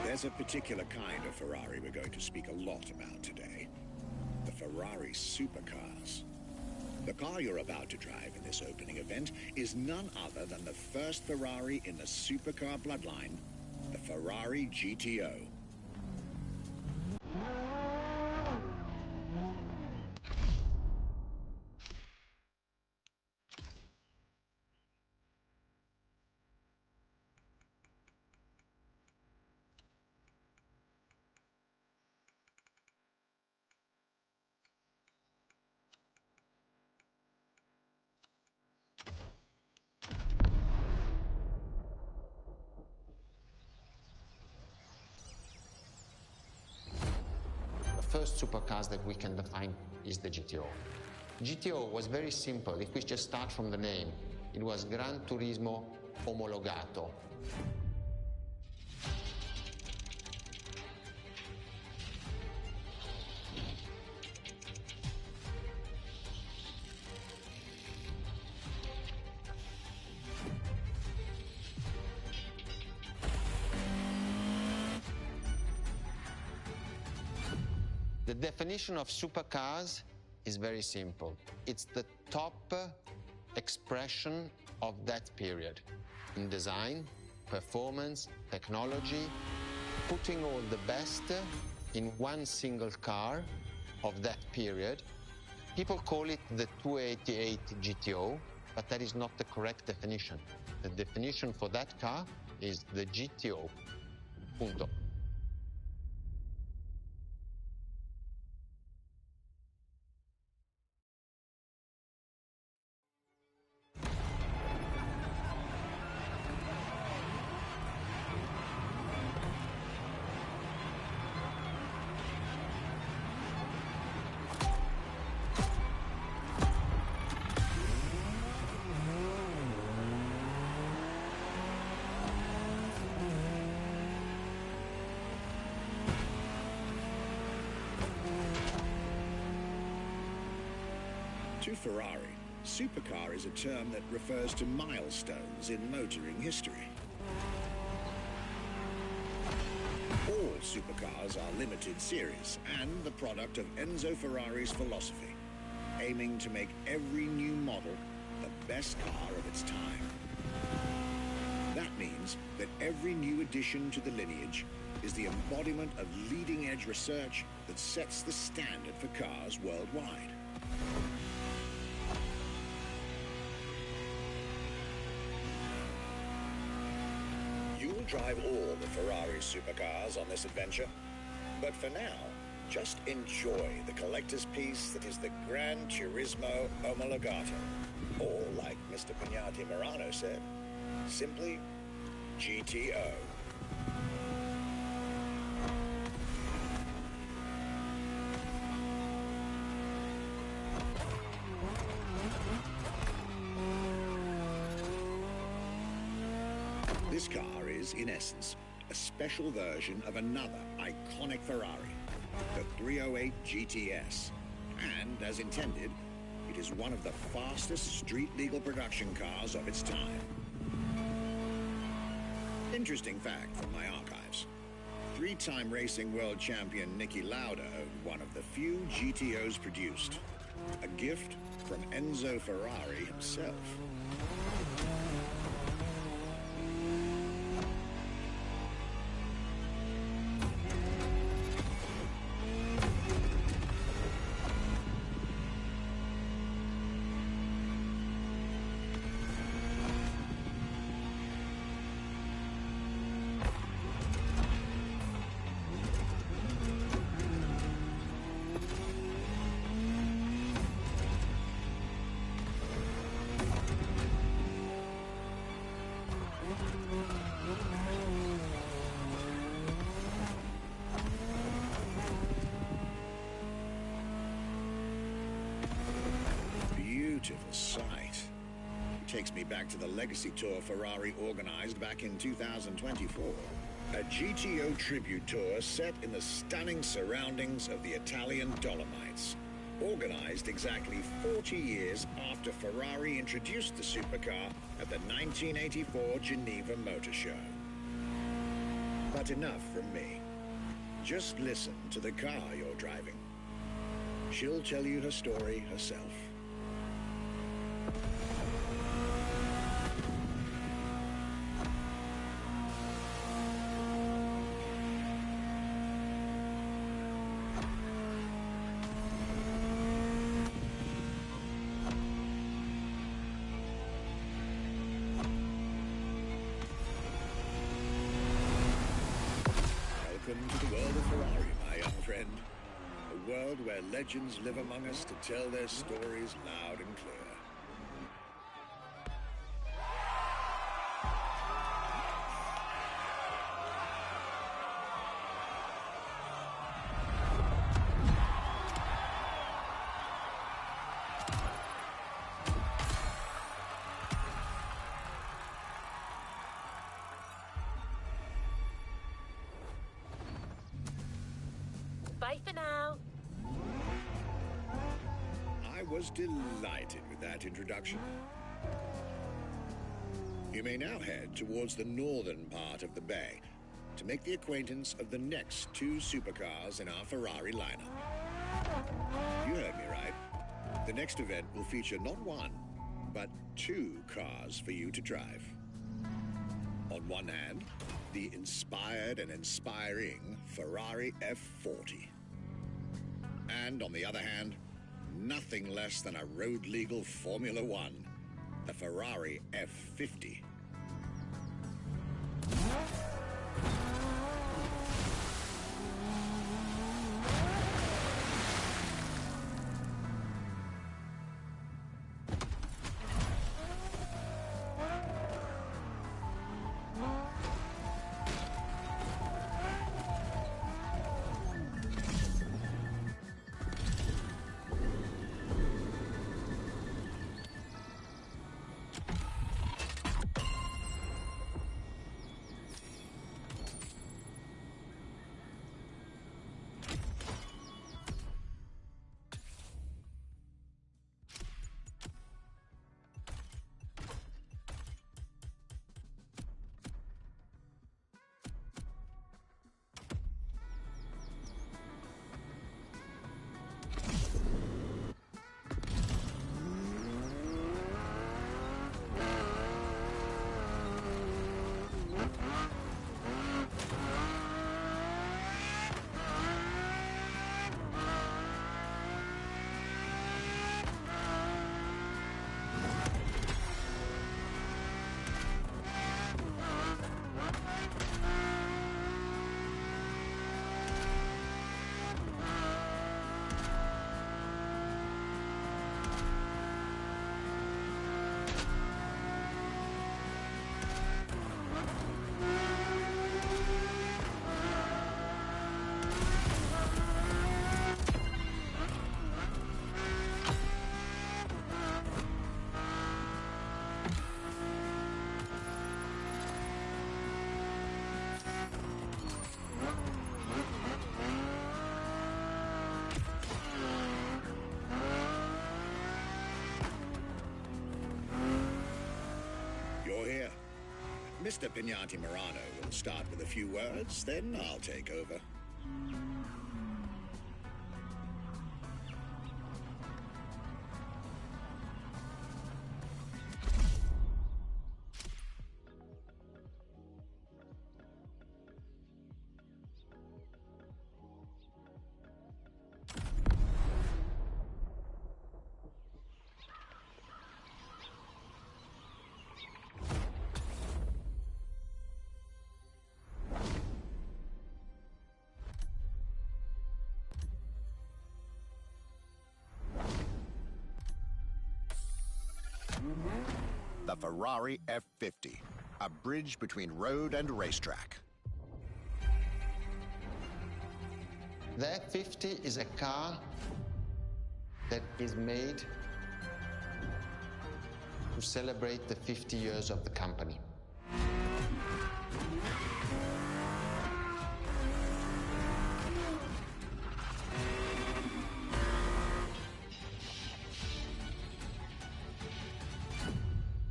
There's a particular kind of Ferrari we're going to speak a lot about today. The Ferrari supercars. The car you're about to drive in this opening event is none other than the first Ferrari in the supercar bloodline, the Ferrari GTO. The first supercars that we can define is the GTO. GTO was very simple. If we just start from the name, it was Gran Turismo Omologato. The definition of supercars is very simple. It's the top expression of that period in design, performance, technology, putting all the best in one single car of that period. People call it the 288 GTO, but that is not the correct definition. The definition for that car is the GTO. Punto. To Ferrari, supercar is a term that refers to milestones in motoring history. All supercars are limited series and the product of Enzo Ferrari's philosophy, aiming to make every new model the best car of its time. That means that every new addition to the lineage is the embodiment of leading-edge research that sets the standard for cars worldwide. You'll drive all the Ferrari supercars on this adventure, but for now, just enjoy the collector's piece that is the Gran Turismo Omologato, or like Mr. Pignatti Morano said, simply GTO. This car is, in essence, a special version of another iconic Ferrari, the 308 GTS. And as intended, it is one of the fastest street-legal production cars of its time. Interesting fact from my archives. Three-time racing world champion Niki Lauda owned one of the few GTOs produced. A gift from Enzo Ferrari himself. Beautiful sight. It takes me back to the Legacy Tour Ferrari organized back in 2024. A GTO tribute tour set in the stunning surroundings of the Italian Dolomites. Organized exactly 40 years after Ferrari introduced the supercar at the 1984 Geneva Motor Show. But enough from me. Just listen to the car you're driving. She'll tell you her story herself. Welcome to the world of Ferrari, my young friend. A world where legends live among us to tell their stories loud and clear. Bye for now. I was delighted with that introduction. You may now head towards the northern part of the bay to make the acquaintance of the next two supercars in our Ferrari lineup. You heard me right. The next event will feature not one, but two cars for you to drive. On one hand, the inspired and inspiring Ferrari F40. And on the other hand, nothing less than a road-legal Formula One, the Ferrari F50. Mr. Pignati Morano will start with a few words, then I'll take over. The Ferrari F50, a bridge between road and racetrack. The F50 is a car that is made to celebrate the 50 years of the company.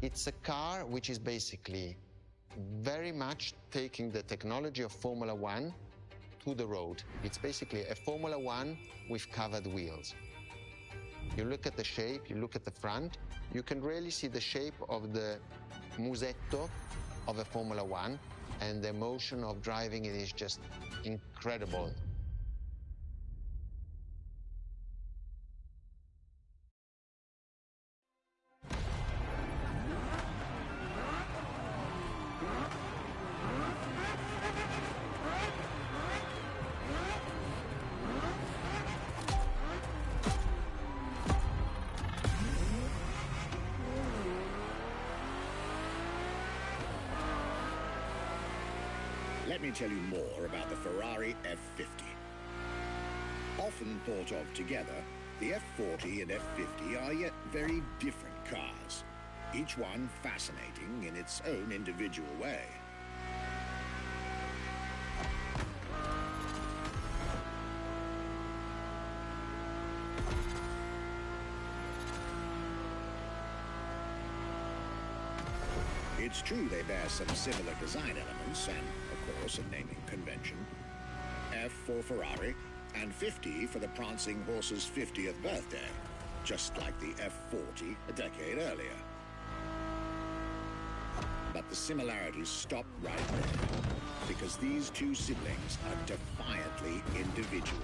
It's a car which is basically very much taking the technology of Formula One to the road. It's basically a Formula One with covered wheels. You look at the shape, you look at the front, you can really see the shape of the musetto of a Formula One, and the emotion of driving it is just incredible. Let me tell you more about the Ferrari F50. Often thought of together, the F40 and F50 are yet very different cars, each one fascinating in its own individual way. It's true they bear some similar design elements and, of course, a naming convention. F for Ferrari and 50 for the prancing horse's 50th birthday, just like the F40 a decade earlier. But the similarities stop right there, because these two siblings are defiantly individual.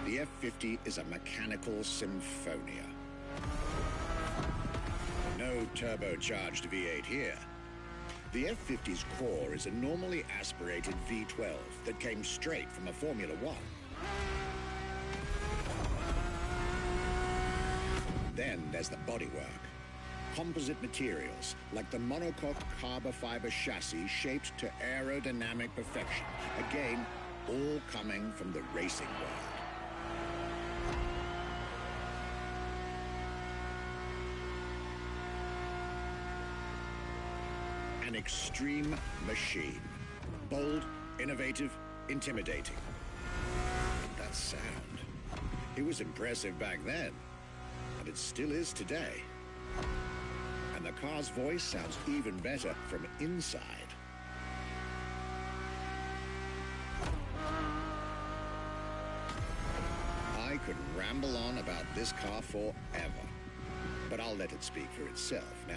The F50 is a mechanical symphonia. No turbocharged V8 here. The F50's core is a normally aspirated V12 that came straight from a Formula One. Then there's the bodywork. Composite materials, like the monocoque carbon fiber chassis shaped to aerodynamic perfection. Again, all coming from the racing world. An extreme machine. Bold, innovative, intimidating. That sound. It was impressive back then, and it still is today. And the car's voice sounds even better from inside. I could ramble on about this car forever, but I'll let it speak for itself now.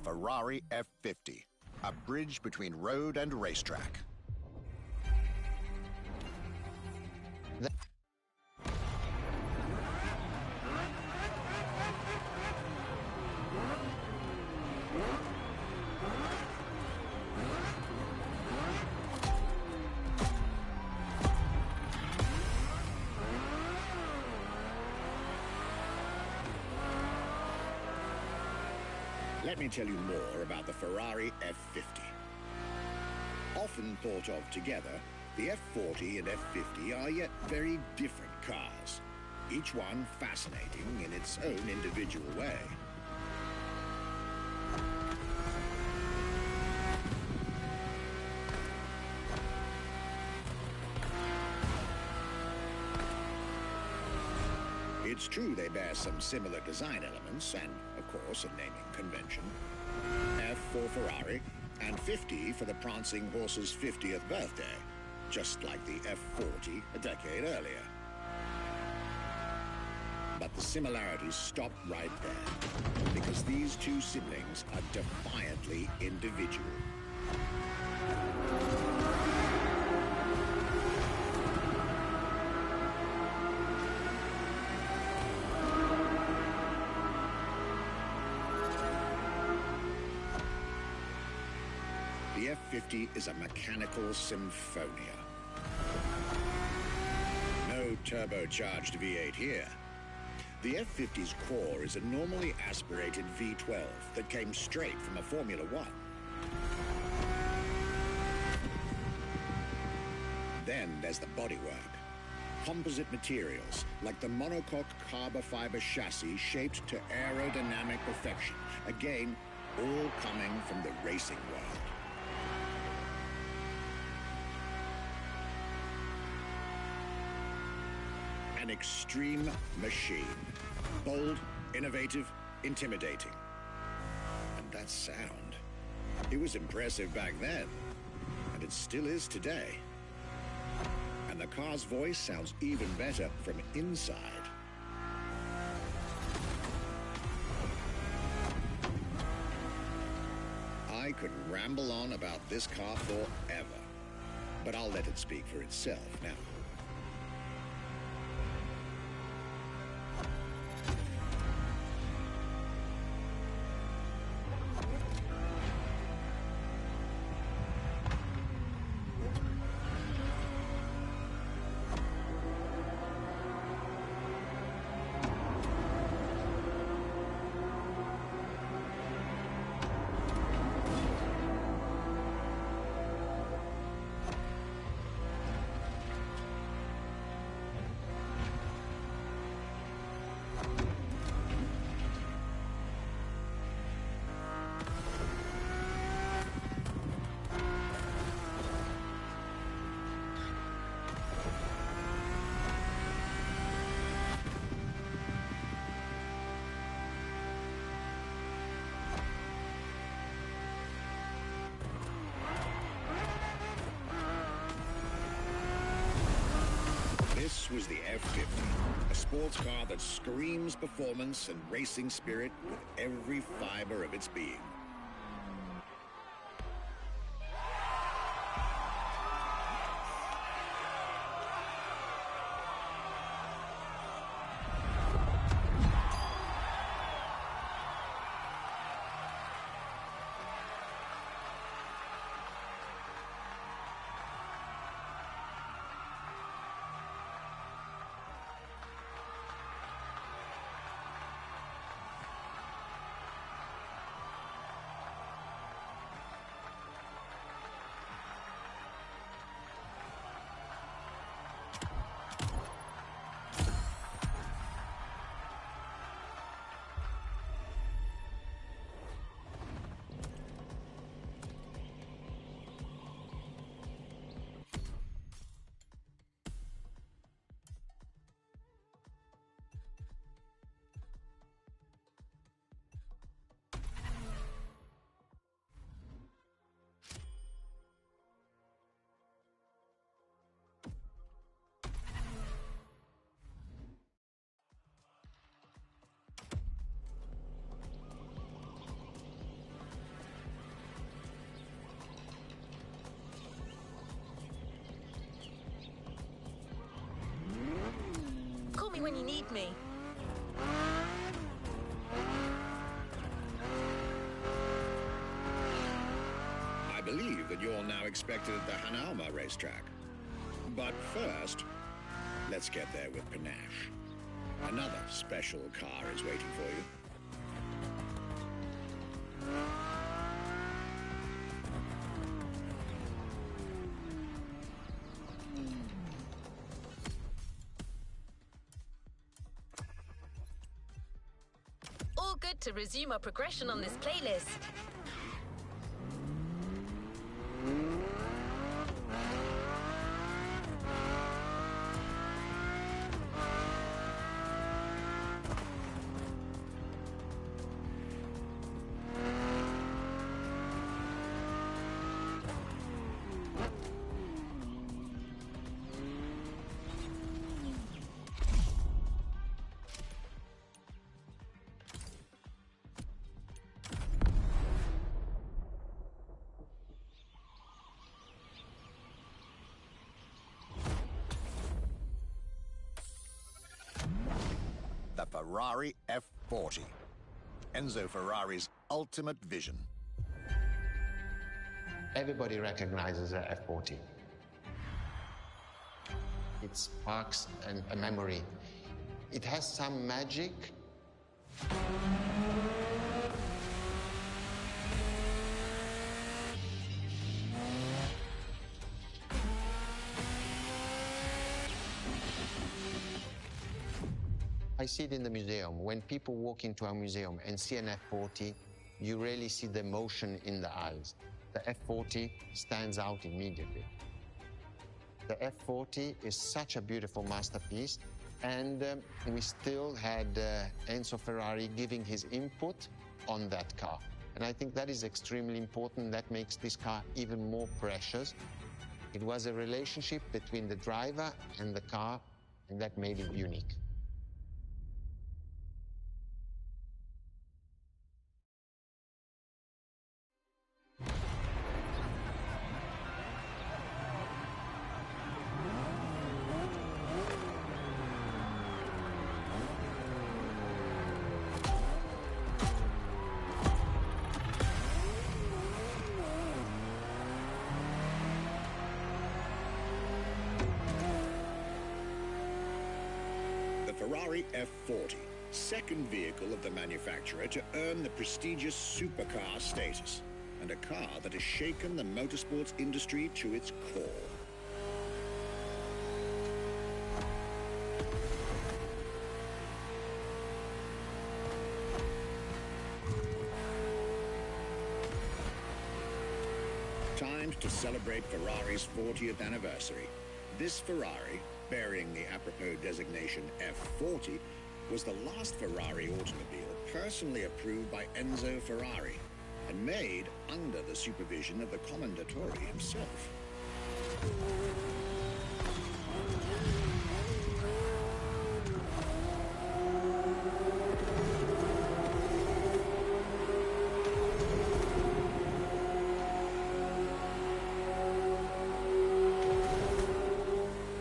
Ferrari F50, a bridge between road and racetrack. Let me tell you more about the Ferrari F50. Often thought of together, the F40 and F50 are yet very different cars, each one fascinating in its own individual way. It's true they bear some similar design elements and, of course, a naming convention. F for Ferrari and 50 for the prancing horse's 50th birthday, just like the F40 a decade earlier. But the similarities stop right there, because these two siblings are defiantly individual. The F50 is a mechanical symphonia. No turbocharged V8 here. The F50's core is a normally aspirated V12 that came straight from a Formula One. Then there's the bodywork. Composite materials, like the monocoque carbon fiber chassis shaped to aerodynamic perfection. Again, all coming from the racing world. An extreme machine. Bold, innovative, intimidating. And that sound. It was impressive back then, and it still is today. And the car's voice sounds even better from inside. I could ramble on about this car forever, but I'll let it speak for itself now. This was the F50, a sports car that screams performance and racing spirit with every fiber of its being. me when you need me. I believe that you're now expected at the Hanauma racetrack. But first, let's get there with panache. Another special car is waiting for you. All good to resume our progression on this playlist. The Ferrari F40. Enzo Ferrari's ultimate vision. Everybody recognizes the F40. It sparks a memory. It has some magic. I see it in the museum. When people walk into a museum and see an F40, you really see the emotion in the eyes. The F40 stands out immediately. The F40 is such a beautiful masterpiece, and we still had Enzo Ferrari giving his input on that car. And I think that is extremely important. That makes this car even more precious. It was a relationship between the driver and the car, and that made it unique. Ferrari F40, second vehicle of the manufacturer to earn the prestigious supercar status, and a car that has shaken the motorsports industry to its core. Timed to celebrate Ferrari's 40th anniversary, this Ferrari, bearing the apropos designation F40, was the last Ferrari automobile personally approved by Enzo Ferrari and made under the supervision of the Commendatore himself.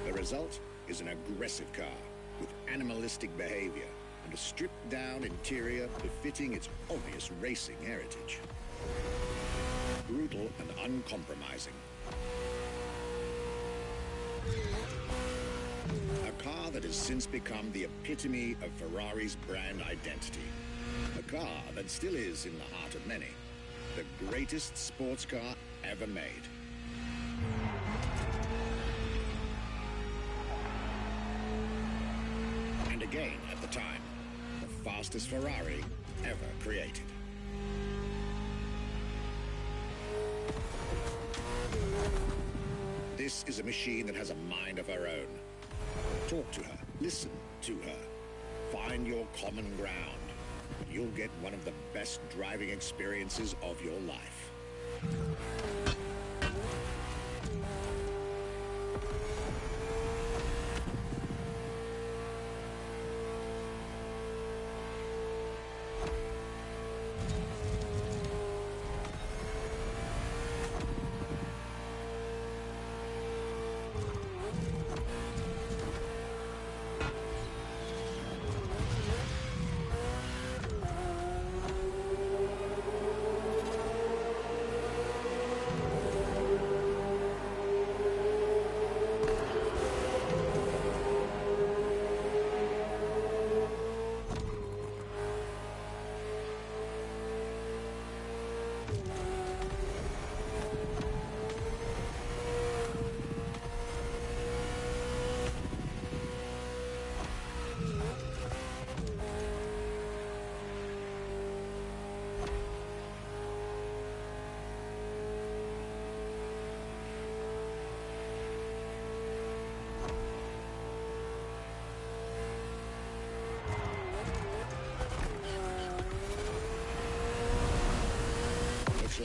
The result is an aggressive car with animalistic behavior and a stripped-down interior befitting its obvious racing heritage. Brutal and uncompromising. A car that has since become the epitome of Ferrari's brand identity. A car that still is in the heart of many. The greatest sports car ever made. And again, at the time, the fastest Ferrari ever created. This is a machine that has a mind of her own. Talk to her, listen to her, find your common ground. You'll get one of the best driving experiences of your life.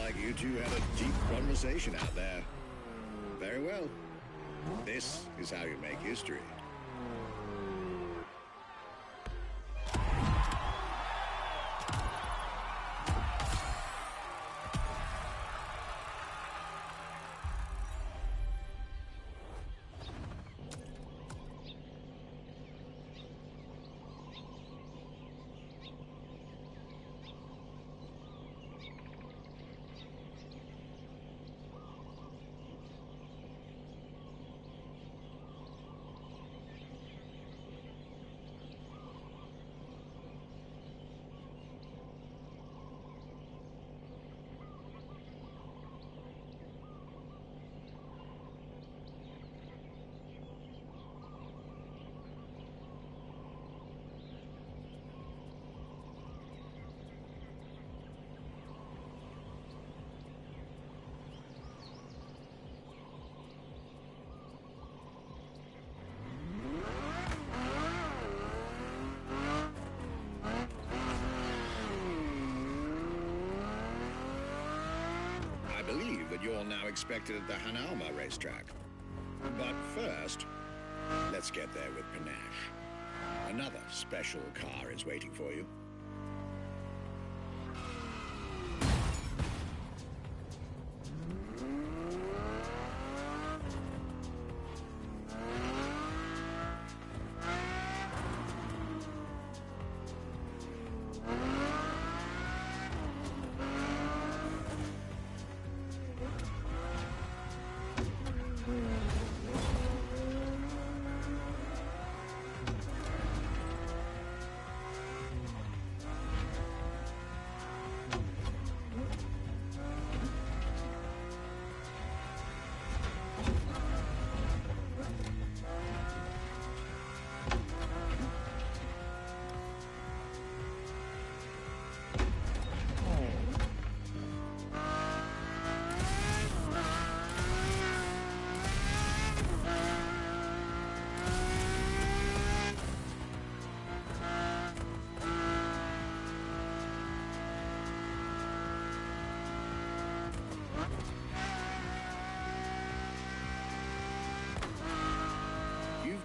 like you two had a deep conversation out there. Very well. This is how you make history. I believe that you're now expected at the Hanauma racetrack. But first, let's get there with panache. Another special car is waiting for you.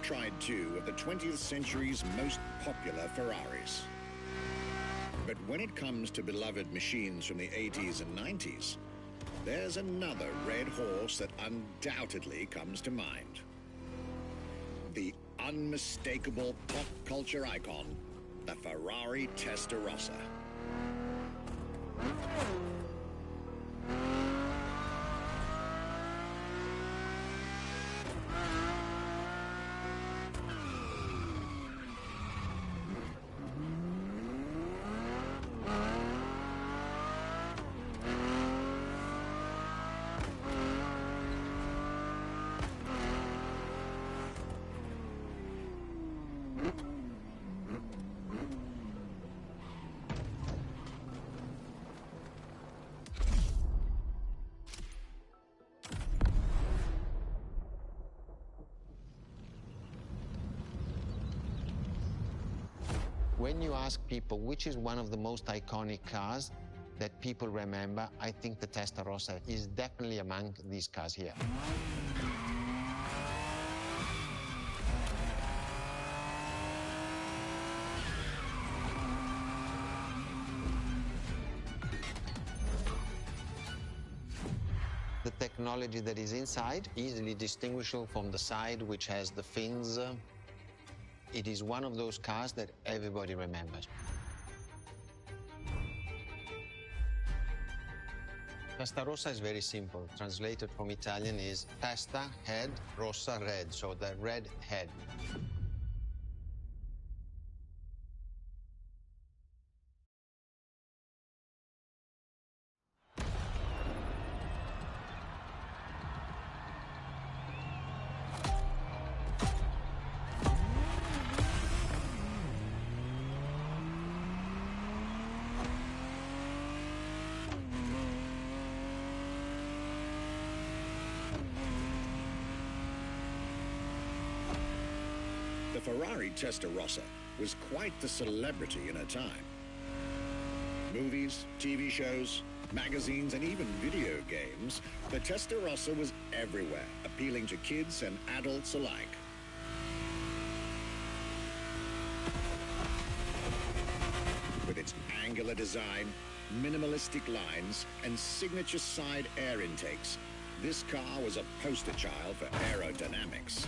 Tried two of the 20th century's most popular Ferraris. But when it comes to beloved machines from the 80s and 90s, there's another red horse that undoubtedly comes to mind. The unmistakable pop culture icon, the Ferrari Testarossa. When you ask people which is one of the most iconic cars that people remember, I think the Testarossa is definitely among these cars here. The technology that is inside, easily distinguishable from the side which has the fins. It is one of those cars that everybody remembers. Testarossa is very simple. Translated from Italian is testa, head, rossa, red, so the red head. The Ferrari Testarossa was quite the celebrity in her time. Movies, TV shows, magazines, and even video games, the Testarossa was everywhere, appealing to kids and adults alike. With its angular design, minimalistic lines, and signature side air intakes, this car was a poster child for aerodynamics.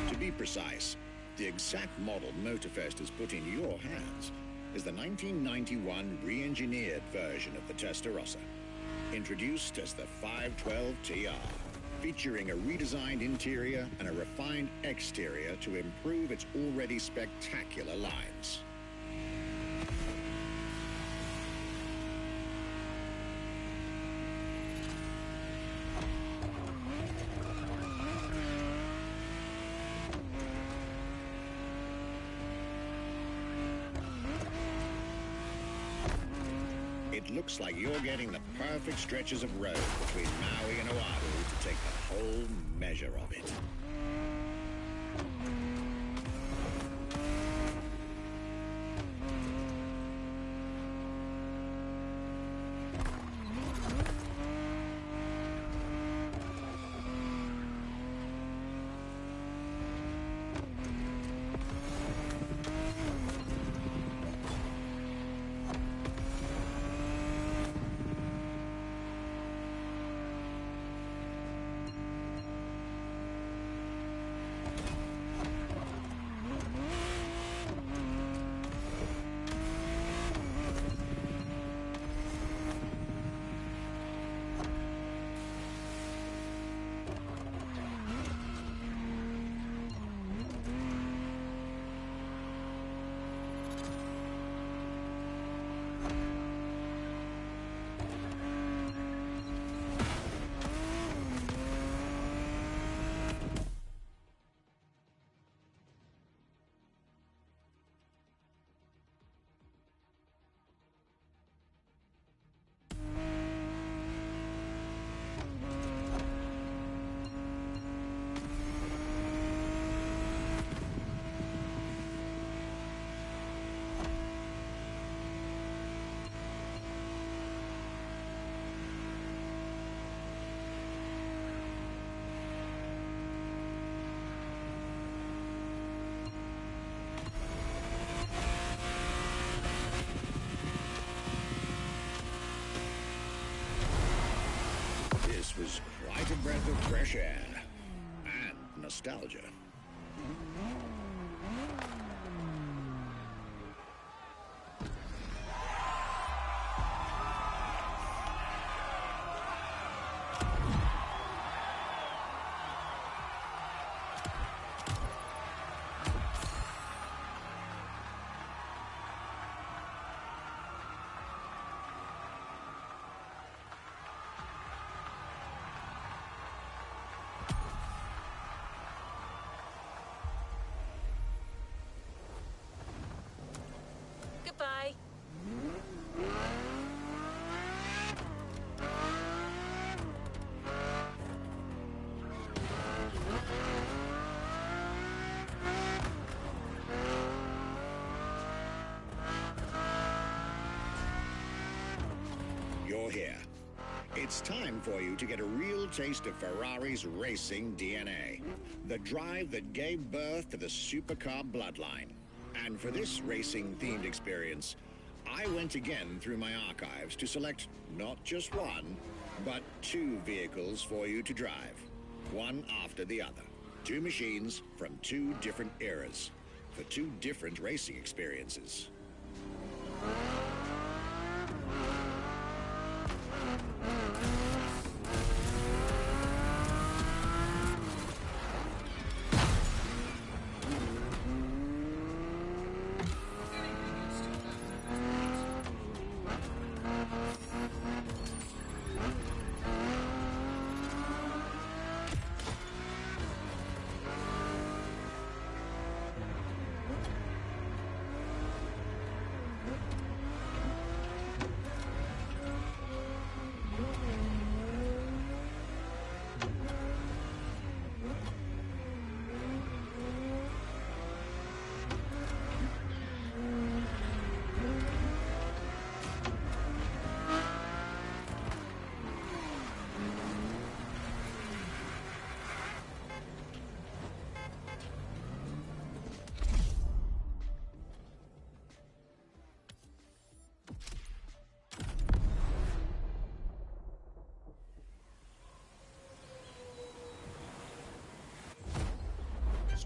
To be precise, the exact model Motorfest has put in your hands is the 1991 re-engineered version of the Testarossa, introduced as the 512 TR, featuring a redesigned interior and a refined exterior to improve its already spectacular lines. It looks like you're getting the perfect stretches of road between Maui and Oahu to take the whole measure of it. This was quite a breath of fresh air and nostalgia. Goodbye. You're here. It's time for you to get a real taste of Ferrari's racing DNA, the drive that gave birth to the supercar bloodline. And for this racing-themed experience, I went again through my archives to select not just one, but two vehicles for you to drive, one after the other. Two machines from two different eras, for two different racing experiences.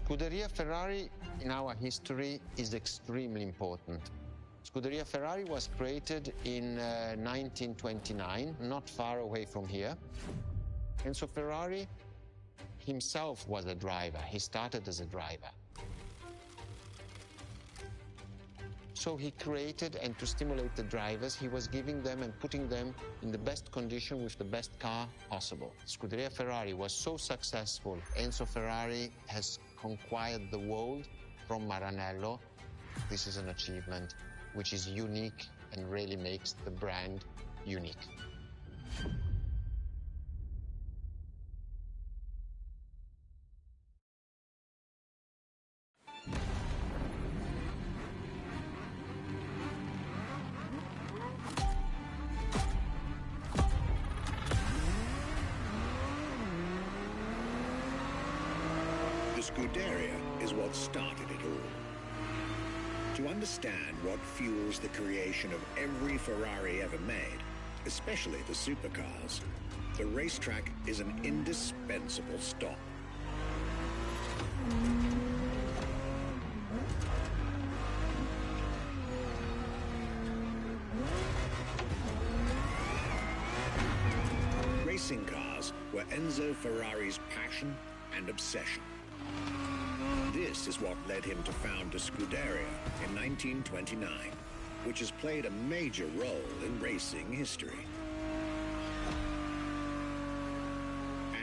Scuderia Ferrari in our history is extremely important. Scuderia Ferrari was created in 1929, not far away from here. Enzo Ferrari himself was a driver. He started as a driver. So he created, and to stimulate the drivers, he was giving them and putting them in the best condition with the best car possible. Scuderia Ferrari was so successful. Enzo Ferrari has conquered the world from Maranello. This is an achievement which is unique and really makes the brand unique. The Scuderia is what started it all. To understand what fuels the creation of every Ferrari ever made, especially the supercars, the racetrack is an indispensable stop. Racing cars were Enzo Ferrari's passion and obsession. This is what led him to found the Scuderia in 1929, which has played a major role in racing history.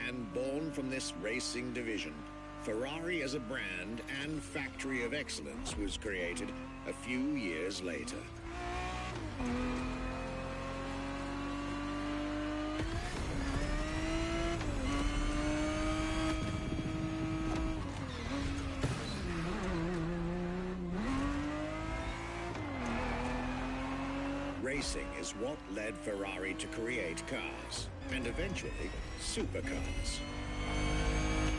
And born from this racing division, Ferrari as a brand and factory of excellence was created a few years later. Racing is what led Ferrari to create cars, and eventually, supercars.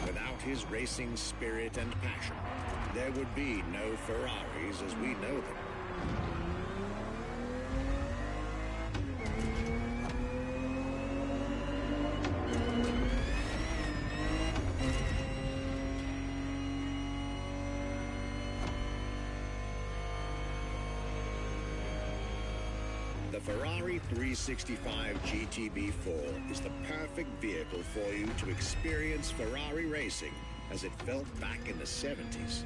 Without his racing spirit and passion, there would be no Ferraris as we know them. The Ferrari 365 GTB4 is the perfect vehicle for you to experience Ferrari racing as it felt back in the 70s,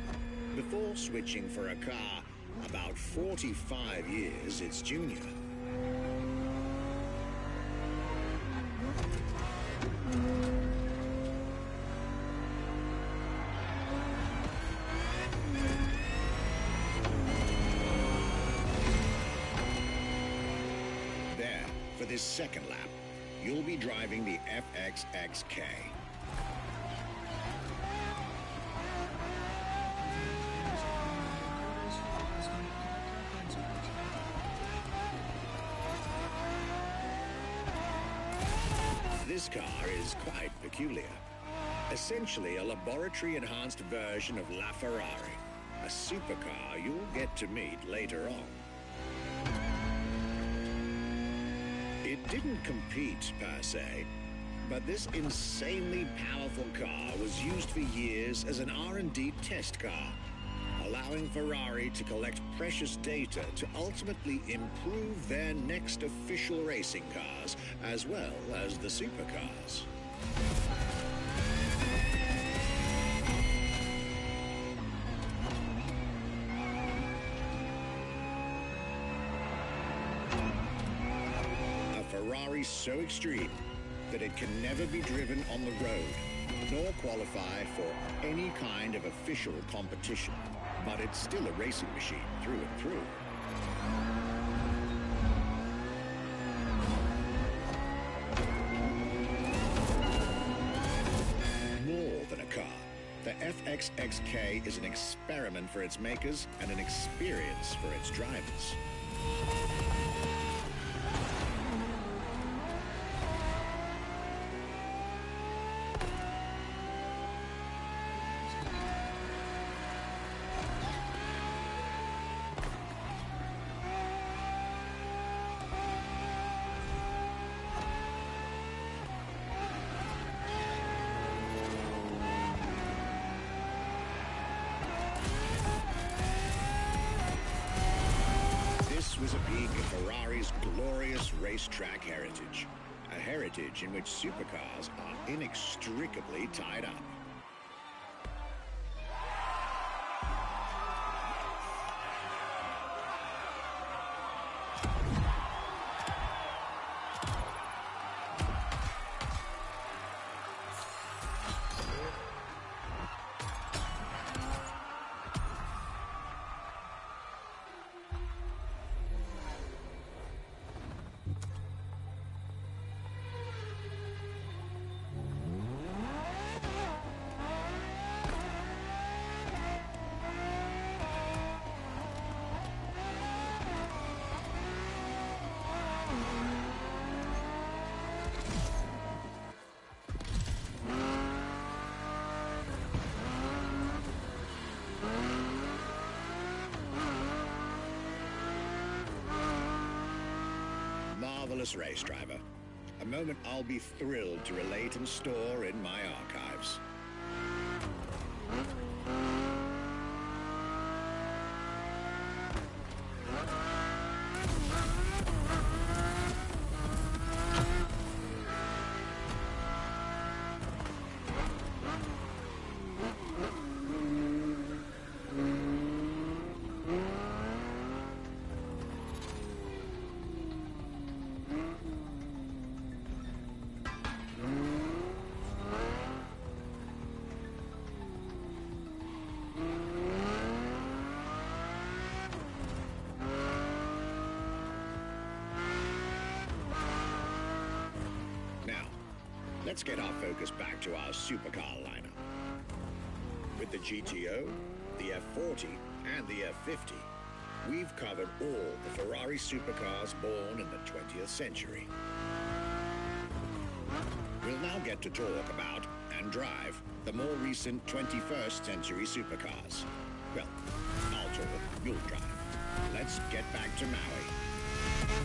before switching for a car about 45 years its junior. For this second lap, you'll be driving the FXXK. This car is quite peculiar. Essentially a laboratory-enhanced version of La Ferrari, a supercar you'll get to meet later on. It didn't compete, per se, but this insanely powerful car was used for years as an R&D test car, allowing Ferrari to collect precious data to ultimately improve their next official racing cars, as well as the supercars. Ferrari so extreme that it can never be driven on the road, nor qualify for any kind of official competition. But it's still a racing machine through and through. More than a car, the FXXK is an experiment for its makers and an experience for its drivers. of Ferrari's glorious racetrack heritage. A heritage in which supercars are inextricably tied up. Marvelous race driver. A moment I'll be thrilled to relate and store in my archives. Let's get our focus back to our supercar lineup. With the GTO, the F40, and the F50, we've covered all the Ferrari supercars born in the 20th century. We'll now get to talk about and drive the more recent 21st century supercars. Well, I'll talk, you'll drive. Let's get back to Maui.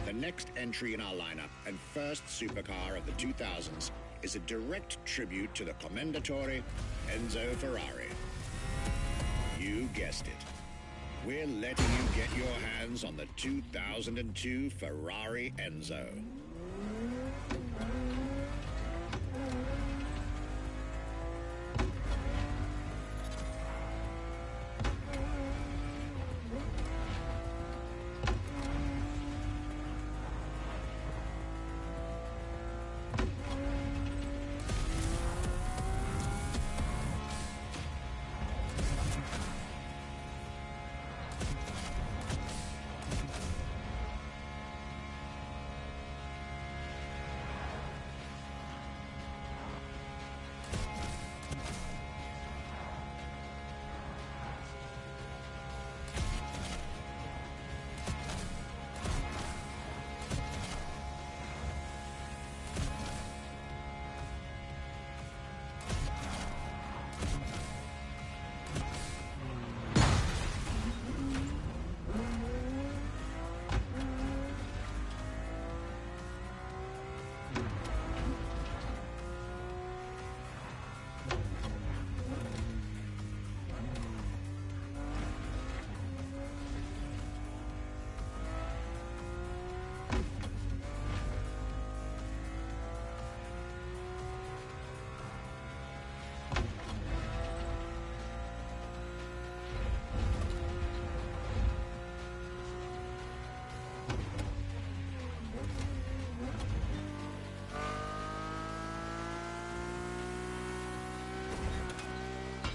The next entry in our lineup and first supercar of the 2000s is a direct tribute to the Commendatore Enzo Ferrari. You guessed it. We're letting you get your hands on the 2002 Ferrari Enzo.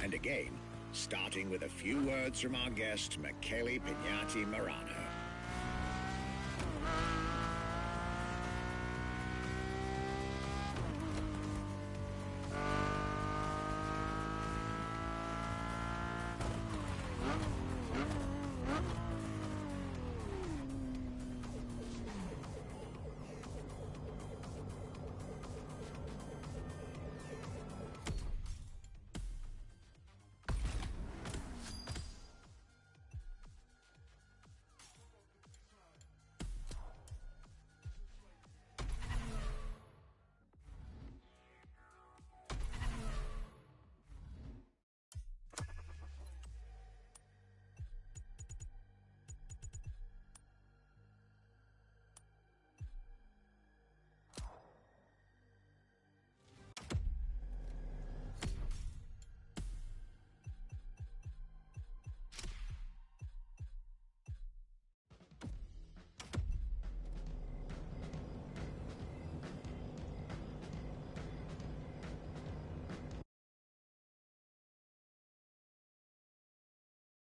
And again, starting with a few words from our guest, Michele Pignati Marano.